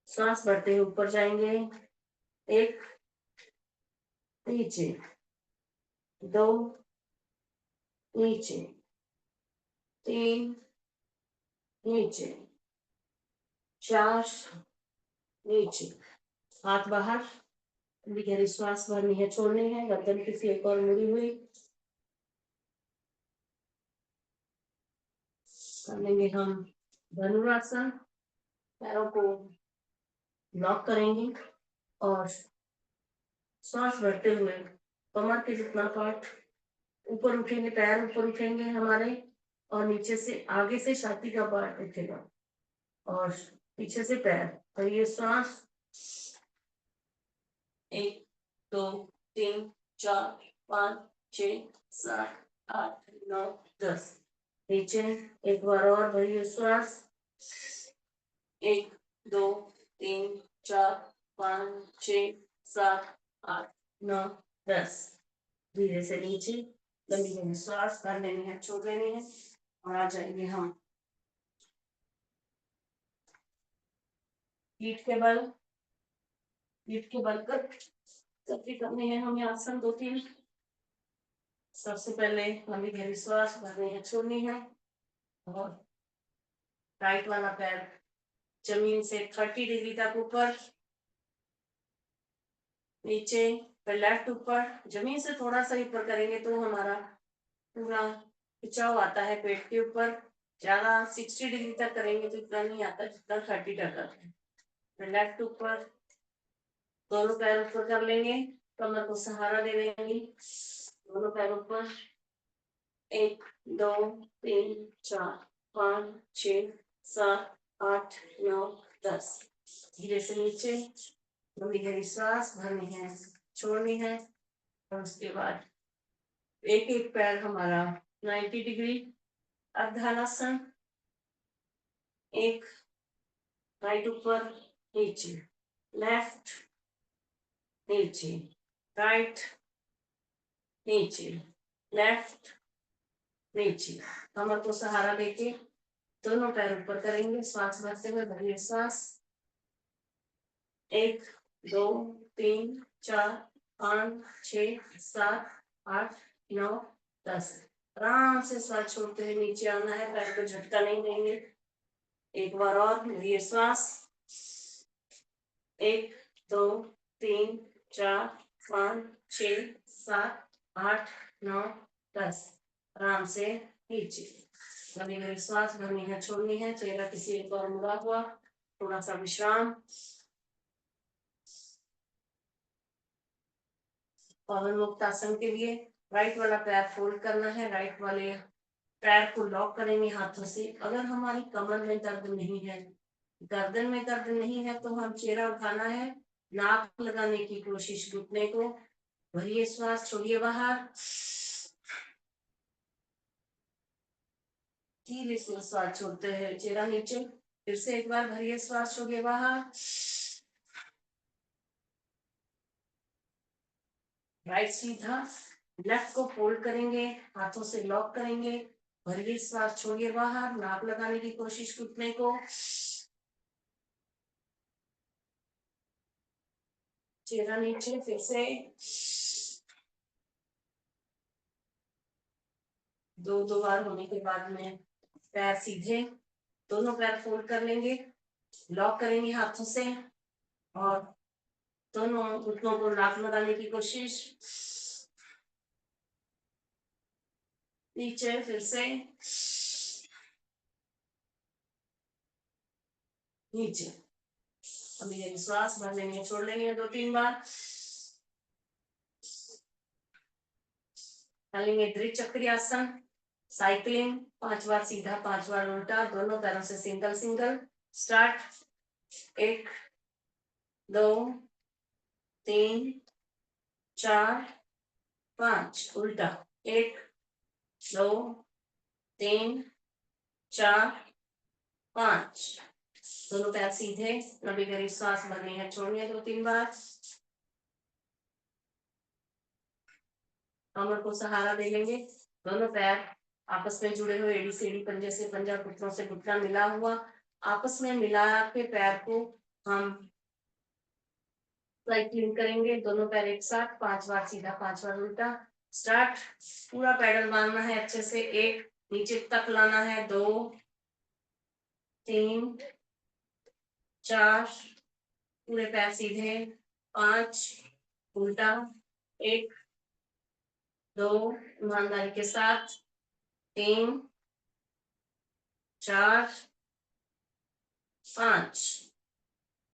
श्वास भरते हुए ऊपर जाएंगे। 1, नीचे 2, नीचे 3, नीचे 4, नीचे। हाथ बाहर, गहरी श्वास भरनी है, छोड़नी है। गर्दन किसी एक और मुड़ी हुई। कर लेंगे हम धनुरासन। पैरों को लॉक करेंगे और श्वास भरते हुए कमर के जितना पार्ट ऊपर उठेंगे, पैर ऊपर उठेंगे हमारे, और नीचे से आगे से छाती का पार्ट उठेगा और पीछे से पैर। और ये श्वास। 1 2 3 4 5 6 7 8 9 10। नीचे एक बार और भरिए श्वास। 1 2 3 4 5 6 7 8 9 10। धीरे से नीचे लंबी लंबी श्वास कर लेनी है, छोड़ लेनी है, और आ जाएंगे हम पीठ के बल। पीठ के बल कर सबकी करनी है हमें आसन 2-3। सबसे पहले लंबी गहरी श्वास भरनी है, छोड़नी है, और राइट वाला पैर जमीन से 30 डिग्री तक ऊपर, नीचे, फिर लेफ्ट ऊपर। जमीन से थोड़ा सा ऊपर करेंगे तो हमारा पूरा खिंचाव आता है पेट के ऊपर। ज्यादा 60 डिग्री तक करेंगे तो इतना नहीं आता जितना 30 तक आता है। फिर लेफ्ट ऊपर, दोनों पैर ऊपर कर लेंगे, कमर को सहारा दे देंगे, दोनों पैरों पर। 1 2 3 4 5 6 7 8 9 10। धीरे से नीचे, लंबी गहरी सांस भरनी है, छोड़नी है। और उसके बाद एक एक पैर हमारा 90 डिग्री अर्धानासन। एक राइट ऊपर, नीचे, लेफ्ट, नीचे, राइट, नीचे, लेफ्ट, नीचे। कमर को सहारा देके दोनों पैर ऊपर करेंगे, श्वास भरते हुए भरिए सांस। 1 2 3 4 5 6 7 8 9 10। आराम से सांस छोड़ते हुए नीचे आना है, पैर को झटका नहीं देंगे। एक बार और भरिए सांस। 1 2 3 4 5 6 7 8 9 10। आराम से नीचे, लंबी गहरी सांस भरनी है, छोड़नी है। चेहरा किसी एक और मुड़ा हुआ, थोड़ा सा विश्राम। पवन मुक्त आसन के लिए राइट वाला पैर फोल्ड करना है, राइट वाले पैर को लॉक करेंगे हाथों से। अगर हमारी कमर में दर्द नहीं है, गर्दन में दर्द नहीं है, तो हम चेहरा उठाना है, नाक लगाने की कोशिश, घुटने को भरिए श्वास, छोड़िए बाहर। धीरे से श्वास छोड़ते हैं, चेहरा नीचे। फिर से एक बार भरिए श्वास, छोड़िए बाहर। राइट सीधा, लेफ्ट को फोल्ड करेंगे, हाथों से लॉक करेंगे, भरिए श्वास, छोड़िए बाहर, नाक लगाने की कोशिश घुटने को। चेहरा नीचे, फिर से दो बार होने के बाद में पैर सीधे, दोनों पैर फोल्ड कर लेंगे, लॉक करेंगे हाथों से, और दोनों घुटनों को नाक लगाने की कोशिश। नीचे, फिर से नीचे। अभी ये श्वास भर लेंगे, छोड़ लेंगे 2-3 बार। चलेंगे त्रिचक्री आसन, साइकिलिंग। 5 बार सीधा, 5 बार उल्टा, दोनों पैरों से सिंगल सिंगल। स्टार्ट। 1 2 3 4 5, उल्टा। 1 2 3 4 5। दोनों पैर सीधे, लंबी गहरी सांस भरनी है, छोड़नी है 2-3 बार। कमर को सहारा दे लेंगे, दोनों पैर आपस में जुड़े हुए, एड़ी से एड़ी, पंजे से पंजा, घुटनों से घुटना मिला हुआ। आपस में मिला के पैर को हम साइक्लिंग करेंगे, दोनों पैर एक साथ। 5 बार सीधा, 5 बार उल्टा। स्टार्ट। पूरा पैडल मारना है अच्छे से। 1 नीचे तक लाना है, 2 3 4, पूरे पैर सीधे, 5 उल्टा। 1 2 ईमानदारी के साथ, 3 4 5।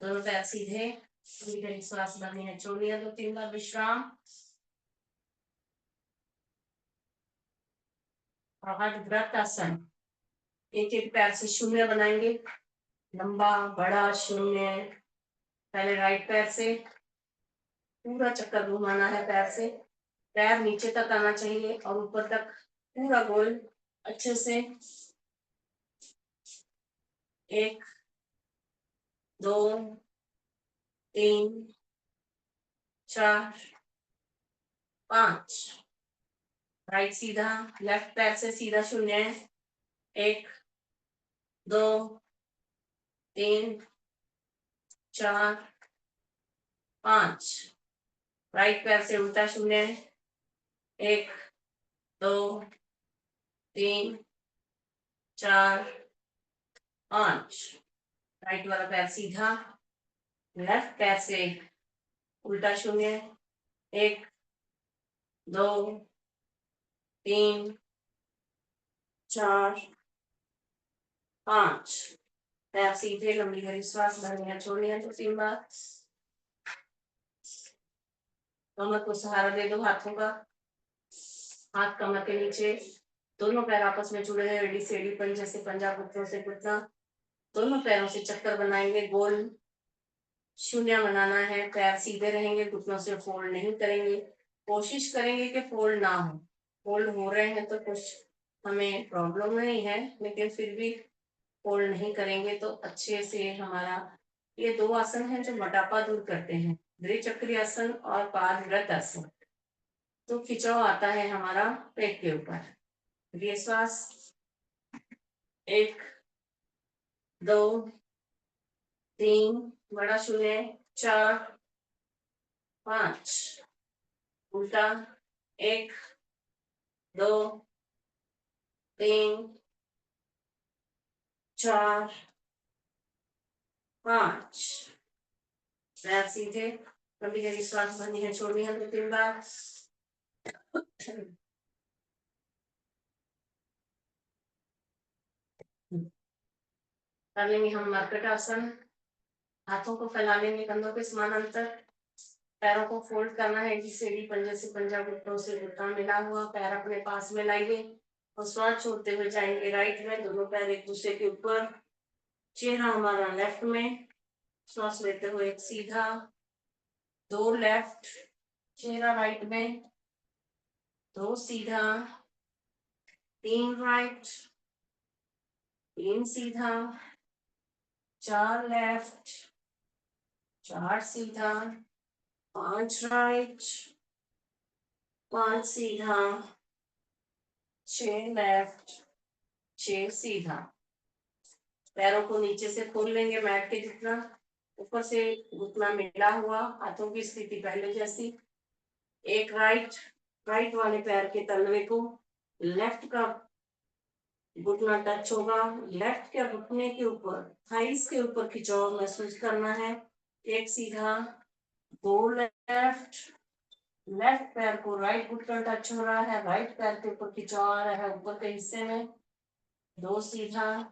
दोनों पैर सीधे, पूरी श्वास भरनी है, छोड़नी है 2-3 बार, विश्राम। और आज व्रत आसन, एक एक पैर से शून्य बनाएंगे, लंबा बड़ा शून्य। पहले राइट पैर से पूरा चक्कर घुमाना है, पैर से पैर नीचे तक आना चाहिए और ऊपर तक पूरा गोल अच्छे से। 1 2 3 4 5। राइट सीधा, लेफ्ट पैर से सीधा शून्य है। 1 2 3 4 5। राइट पैर से उल्टा शून्य है। 1 2 3 4 5। राइट वाला पैर सीधा, लेफ्ट पैर से उल्टा शून्य। 1 2 3 4 5। पैर सीधे, लंबी गहरी श्वास भरनी है, छोड़नी है 2-3 बार। कमर को सहारा दे दो हाथों का, हाथ कमर के नीचे, दोनों पैर आपस में जुड़े हैं, एड़ी से एड़ी, पंजे से पंजा, घुटनों से घुटना, दोनों पैरों से चक्कर बनाएंगे, गोल शून्य बनाना है। पैर सीधे रहेंगे, घुटनों से फोल्ड नहीं करेंगे, कोशिश करेंगे कि फोल्ड ना हो। फोल्ड हो रहे हैं तो कुछ हमें प्रॉब्लम नहीं है, लेकिन फिर भी फोल्ड नहीं करेंगे तो अच्छे से हमारा ये 2 आसन है जो मोटापा दूर करते हैं, द्विचक्री आसन और पादव्रत आसन। तो खिंचाव आता है हमारा पेट के ऊपर। ये श्वास 1 2 3, बड़ा शून्य 4 5, उल्टा 1 2 3 4 5, पैर सीधे, कभी कभी श्वास भरनी है, छोड़नी है 2-3 बार। कर लेंगे हम मरकट आसन, हाथों को फैला लेंगे कंधों के समानांतर, पैरों को फोल्ड करना है, एड़ी से एड़ी, पंजे से पंजा, घुटनों से घुटना मिला हुआ, पैर अपने पास में लाएंगे और श्वास छोड़ते हुए जाएंगे राइट में, दोनों पैर एक दूसरे के ऊपर, चेहरा हमारा लेफ्ट में, श्वास लेते हुए एक सीधा, 2 लेफ्ट, चेहरा राइट में, 2 सीधा, 3 राइट, 3 सीधा, 4 लेफ्ट, 4 सीधा, 5 राइट, 5 सीधा, 6 लेफ्ट, 6 सीधा। पैरों को नीचे से खोल लेंगे मैट के जितना, ऊपर से घुटना मिला हुआ, हाथों की स्थिति पहले जैसी। एक राइट वाले पैर के तलवे को लेफ्ट का घुटना टच होगा, लेफ्ट के घुटने के ऊपर, थाइस के ऊपर खिंचाव महसूस करना है। एक सीधा, 2 लेफ्ट, लेफ्ट पैर को राइट घुटना टच हो रहा है, राइट पैर के ऊपर खिंचाव आ रहा है ऊपर के हिस्से में, 2 सीधा,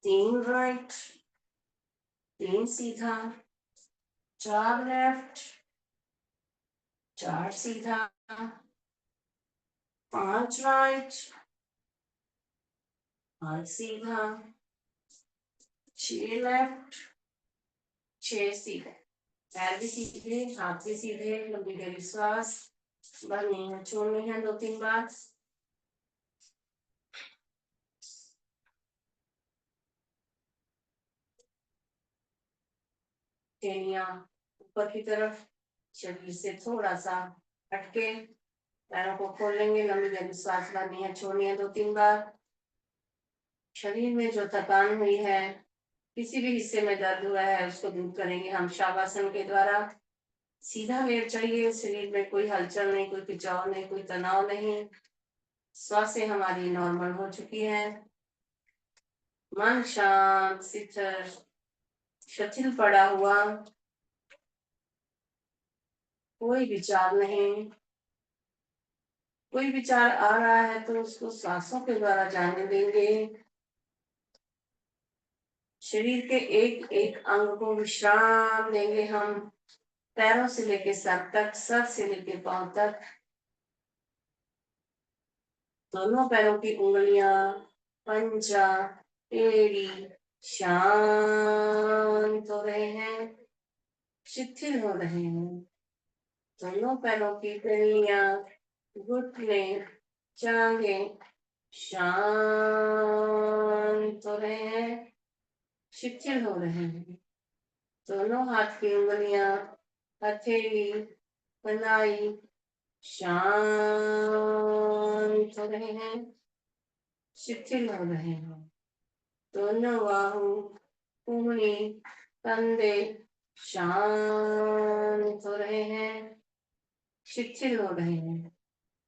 3 राइट, 3 सीधा, 4 लेफ्ट, 4 सीधा, 5 राइट, 5 सीधा, 6 लेफ्ट, 6 सीधे। पैर भी सीधे, हाथ भी सीधे, लंबी गहरी श्वास भरनी है, छोड़नी है 2-3 बार। टेनिया ऊपर की तरफ, शरीर से थोड़ा सा हटके, पैरों को खोल लेंगे, लंबी गहरी श्वास भरनी है, छोड़नी है 2-3 बार। शरीर में जो थकान हुई है, किसी भी हिस्से में दर्द हुआ है, उसको दूर करेंगे हम शवासन के द्वारा। सीधा लेट जाइए, शरीर में कोई हलचल नहीं, कोई खिंचाव नहीं, कोई तनाव नहीं, श्वासें हमारी नॉर्मल हो चुकी है, मन शांत शिथिल शिथिल पड़ा हुआ, कोई विचार नहीं। कोई विचार आ रहा है तो उसको सांसों के द्वारा जाने देंगे। शरीर के एक एक अंग को विश्राम देंगे हम, पैरों से लेके सर तक, सर से लेके पांव तक, दोनों पैरों की उंगलियां, पंजा, एड़ी शांत हो रहे हैं, शिथिल हो रहे हैं। दोनों पैरों की पिंडलियां, घुटने, जांघे शांत हो रहे हैं, शिथिल हो रहे हैं। दोनों हाथ की उंगलियां, हथेली, कलाई शांत हो रहे हैं, शिथिल हो रहे हैं। दोनों बाहु, उंगली, कंधे शांत हो रहे हैं, शिथिल हो रहे हैं।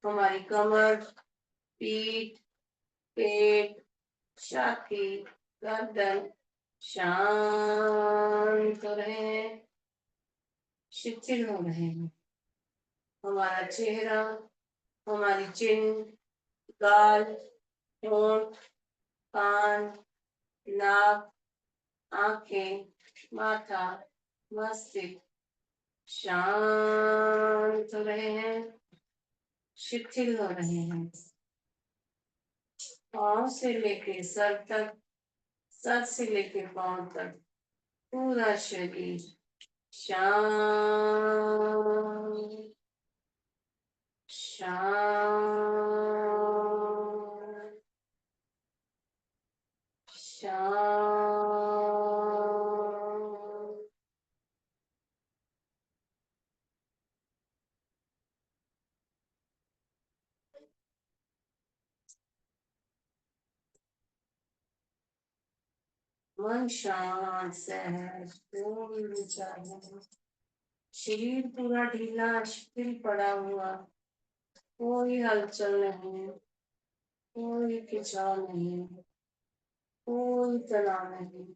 हमारी कमर, पीठ, पेट, छाती, गर्दन शांत हो रहे हैं, शिथिल हो रहे हैं। हमारा चेहरा, हमारी चिन, गाल, होंठ, कान, नाक, आंखें, माथा, मस्तिष्क शांत हो रहे हैं, शिथिल हो रहे हैं। पाँव से लेके सर तक, सर से लेके पाँव तक पूरा शरीर शांत शांत शांत। मन शांत सहज कोई विचार नहीं, शरीर पूरा ढीला शिथिल पड़ा हुआ, कोई हलचल नहीं, कोई खिंचाव नहीं, कोई तनाव नहीं।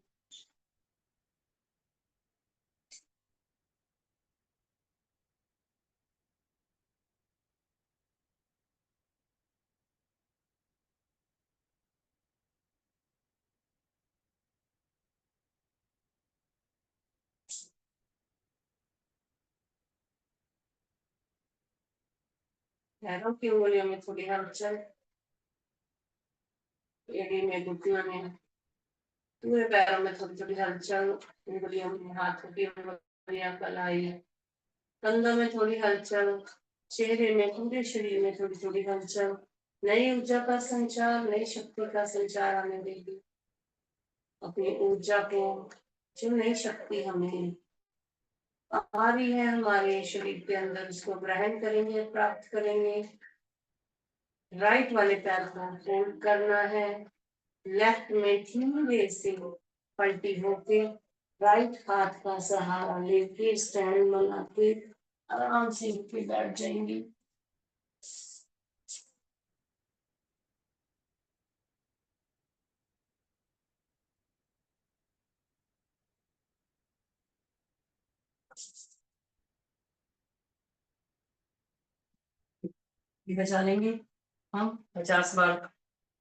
पैरों की उंगलियों में थोड़ी हलचल, एड़ी में, घुटनों में, पूरे पैरों में थोड़ी थोड़ी हलचल, उंगलियों में, हाथों की उंगलियां, कलाई, कंधों में थोड़ी हलचल, चेहरे में, पूरे शरीर में थोड़ी थोड़ी हलचल। नई ऊर्जा का संचार, नई शक्ति का संचार आने देगी। अपनी ऊर्जा को, जो नई शक्ति हमें आ रही है हमारे शरीर के अंदर, उसको ग्रहण करेंगे, प्राप्त करेंगे। राइट वाले पैर को फोल्ड करना है, लेफ्ट में धीरे से पलटी होके राइट हाथ का सहारा लेके स्टैंड बना के आराम से उठ के बैठ जाएंगे। बचा लेंगे हम 50 बार,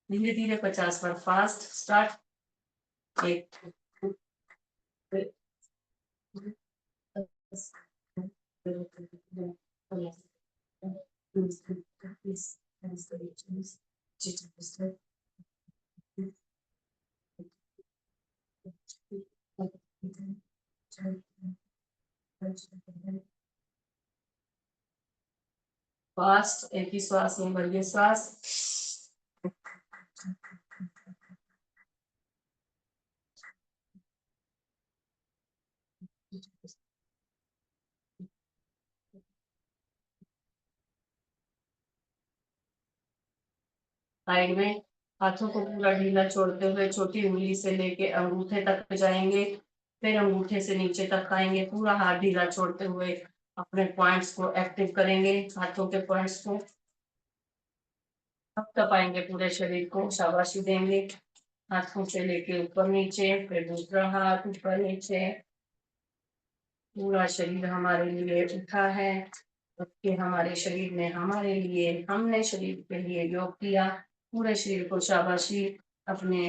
धीरे धीरे 50 बार, फास्ट स्टार्ट। एक, फास्ट, एक ही श्वास में भरिए श्वास। साइड में हाथों को पूरा ढीला छोड़ते हुए छोटी उंगली से लेके अंगूठे तक जाएंगे, फिर अंगूठे से नीचे तक आएंगे, पूरा हाथ ढीला छोड़ते हुए अपने पॉइंट्स को एक्टिव करेंगे, हाथों के पॉइंट्स को अब तपाएंगे, पूरे शरीर को शाबाशी देंगे। हाथों से लेके ऊपर नीचे, फिर दूसरा हाथ ऊपर नीचे, पूरा शरीर हमारे लिए उठा है, कि हमारे शरीर ने हमारे लिए, हमने शरीर के लिए योग किया। पूरे शरीर को शाबाशी, अपने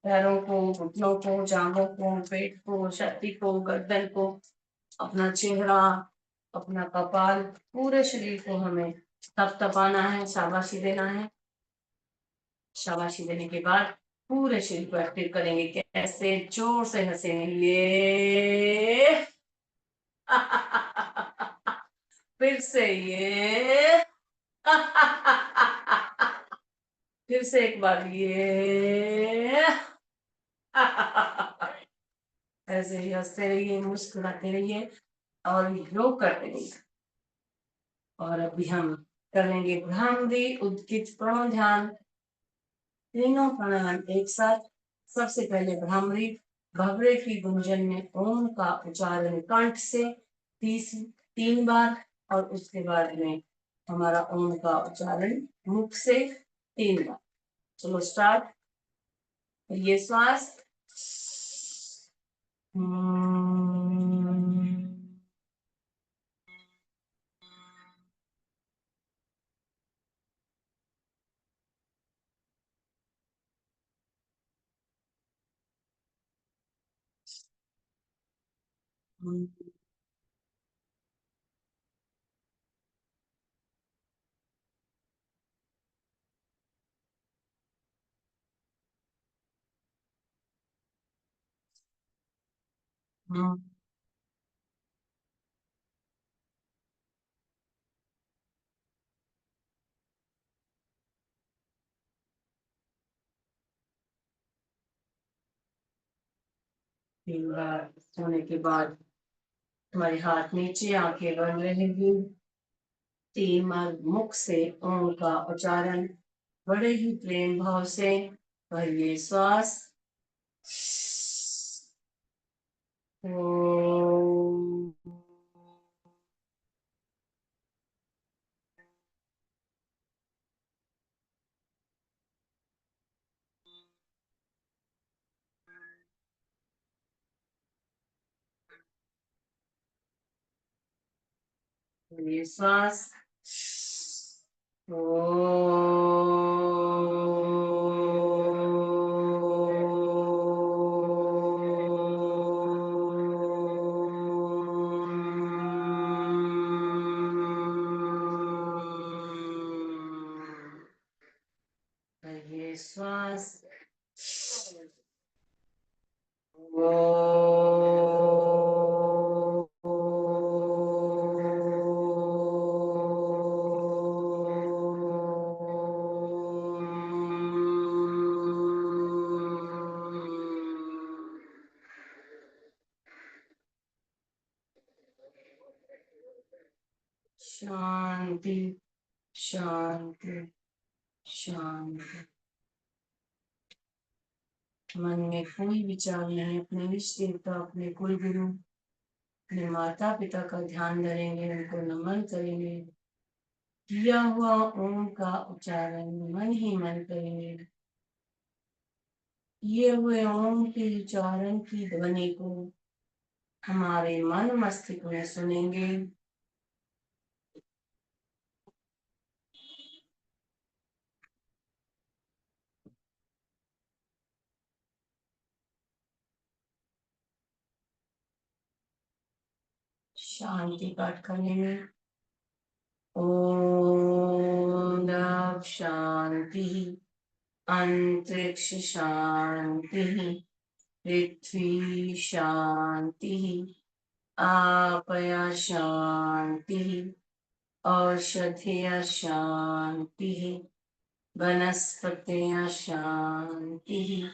पैरों को, घुटनों को, जांघों को, पेट को, छाती को, गर्दन को, अपना चेहरा, अपना कपाल, पूरे शरीर को हमें तप तपाना है, शाबाशी देना है। शाबाशी देने के बाद पूरे शरीर को एक्टिव करेंगे। कैसे? जोर से हंसेंगे, ये फिर से ये फिर से एक बार ये ऐसे ही हंसते रहिए, मुस्कुराते रहिए और योग करते रहिए। और अभी हम करेंगे भ्रामरी, उद्गित, प्रणव ध्यान, तीनों प्राणायाम एक साथ। सबसे पहले भ्रामरी, भवरे की गुंजन में ओम का उच्चारण कंठ से 3 बार, और उसके बाद में हमारा ओम का उच्चारण मुख से 3 बार। चलो स्टार्ट। ये श्वास, तीन बार सोने के बाद तुम्हारे हाथ नीचे, आंखें बंद रहेंगी। 3 बार मुख से ओम का उच्चारण बड़े ही प्रेम भाव से भरिए श्वास। ओम। भरिए श्वास। भरिए श्वास। शांति शांति शांति। मन में कोई विचार नहीं, अपने इष्ट देवता, अपने कुल गुरु, अपने माता पिता का ध्यान धरेंगे, उनको नमन करेंगे। किया हुआ ओम का उच्चारण मन ही मन करेंगे। किए हुए ओम के उच्चारण की ध्वनि को हमारे मन मस्तिष्क में सुनेंगे। शांति पाठ करेंगे। ओम नव शांति, अंतरिक्ष शांति, पृथ्वी शांति, आपया शांति, औषधय शांति, वनस्पतय शांति,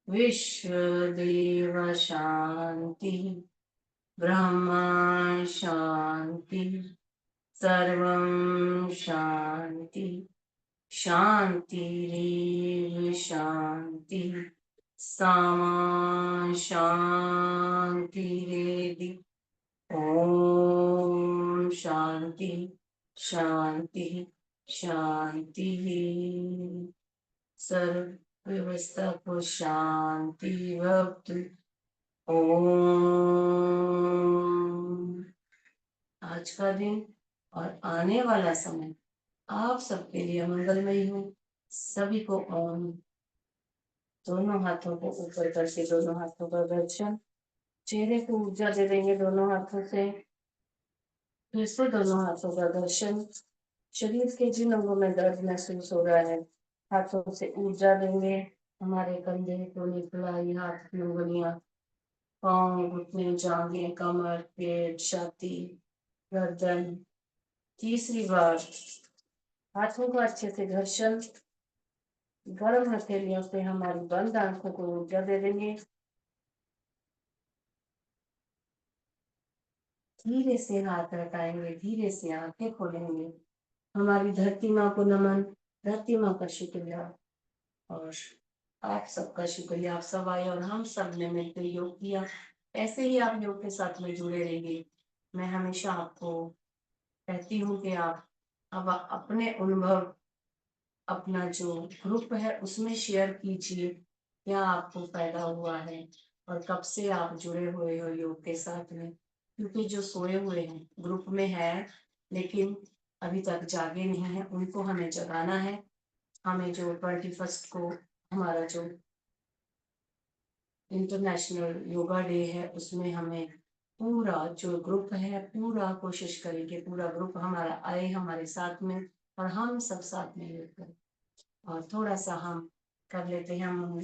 विश्वदेव शांति, ब्रह्मा शांति, सर्वं शांति, शांतिरेव शांति, सामा शांतिरेधि। ओम शांति शांति शांति। सर्व व्यवस्था को शांति वक्त। ओम। आज का दिन और आने वाला समय आप सबके लिए मंगलमय हो। सभी को ओम। दोनों हाथों को ऊपर करके दोनों हाथों का दर्शन, चेहरे को ऊर्जा दे देंगे दोनों हाथों से। फिर से दोनों हाथों का दर्शन। शरीर के जिन अंगों में दर्द महसूस हो रहा है, हाथों से ऊर्जा देंगे। हमारे कंधे, कोहनी, कलाई, हाथ की उंगलियां, पाँव, घुटने, जांघें, कमर, पेट, छाती, गर्दन। तीसरी बार हाथों का अच्छे से घर्षण। गर्म हथेलियों से हमारी बंद आंखों को ऊर्जा दे देंगे। धीरे से हाथ हटाएंगे, धीरे से आंखें खोलेंगे। हमारी धरती माँ को नमन, धरती माँ का शुक्रिया और आप सबका शुक्रिया। आप सब आए और हम सब ने मिलकर योग किया। ऐसे ही आप योग के साथ में जुड़े रहिए। मैं हमेशा आपको कहती हूँ कि आप अब अपने अनुभव, अपना जो ग्रुप है उसमें शेयर कीजिए, क्या आपको फायदा हुआ है और कब से आप जुड़े हुए हो योग के साथ में। क्योंकि जो सोए हुए हैं ग्रुप में है लेकिन अभी तक जागे नहीं है, उनको हमें जगाना है। हमें जो 21 को हमारा जो इंटरनेशनल योगा डे है उसमें हमें पूरा जो ग्रुप है पूरा कोशिश करेंगे, पूरा ग्रुप हमारा आए हमारे साथ में और हम सब साथ में योग करें। और थोड़ा सा हम कर लेते हैं, हम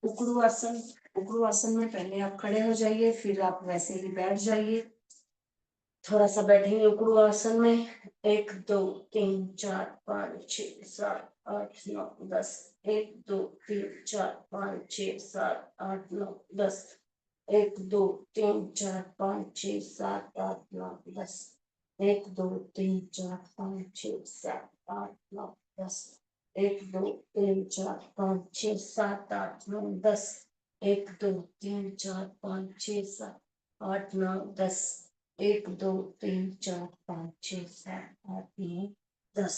उकड़ू आसन। उकड़ू आसन में पहले आप खड़े हो जाइए, फिर आप वैसे ही बैठ जाइए। थोड़ा सा बैठेंगे उकड़ू आसन में। 1 2 3 4 5 6 7 8 9 10। 1 2 3 4 5 6 7 8 9 10। 1 2 3 4 5 6 7 8 9 10। 1 2 3 4 5 6 7 8 9 10। 1 2 3 4 5 6 7 8 9 10। 1 2 3 4 5 6 7 8 9 10। 1 2 3 4 5 6 7 8 9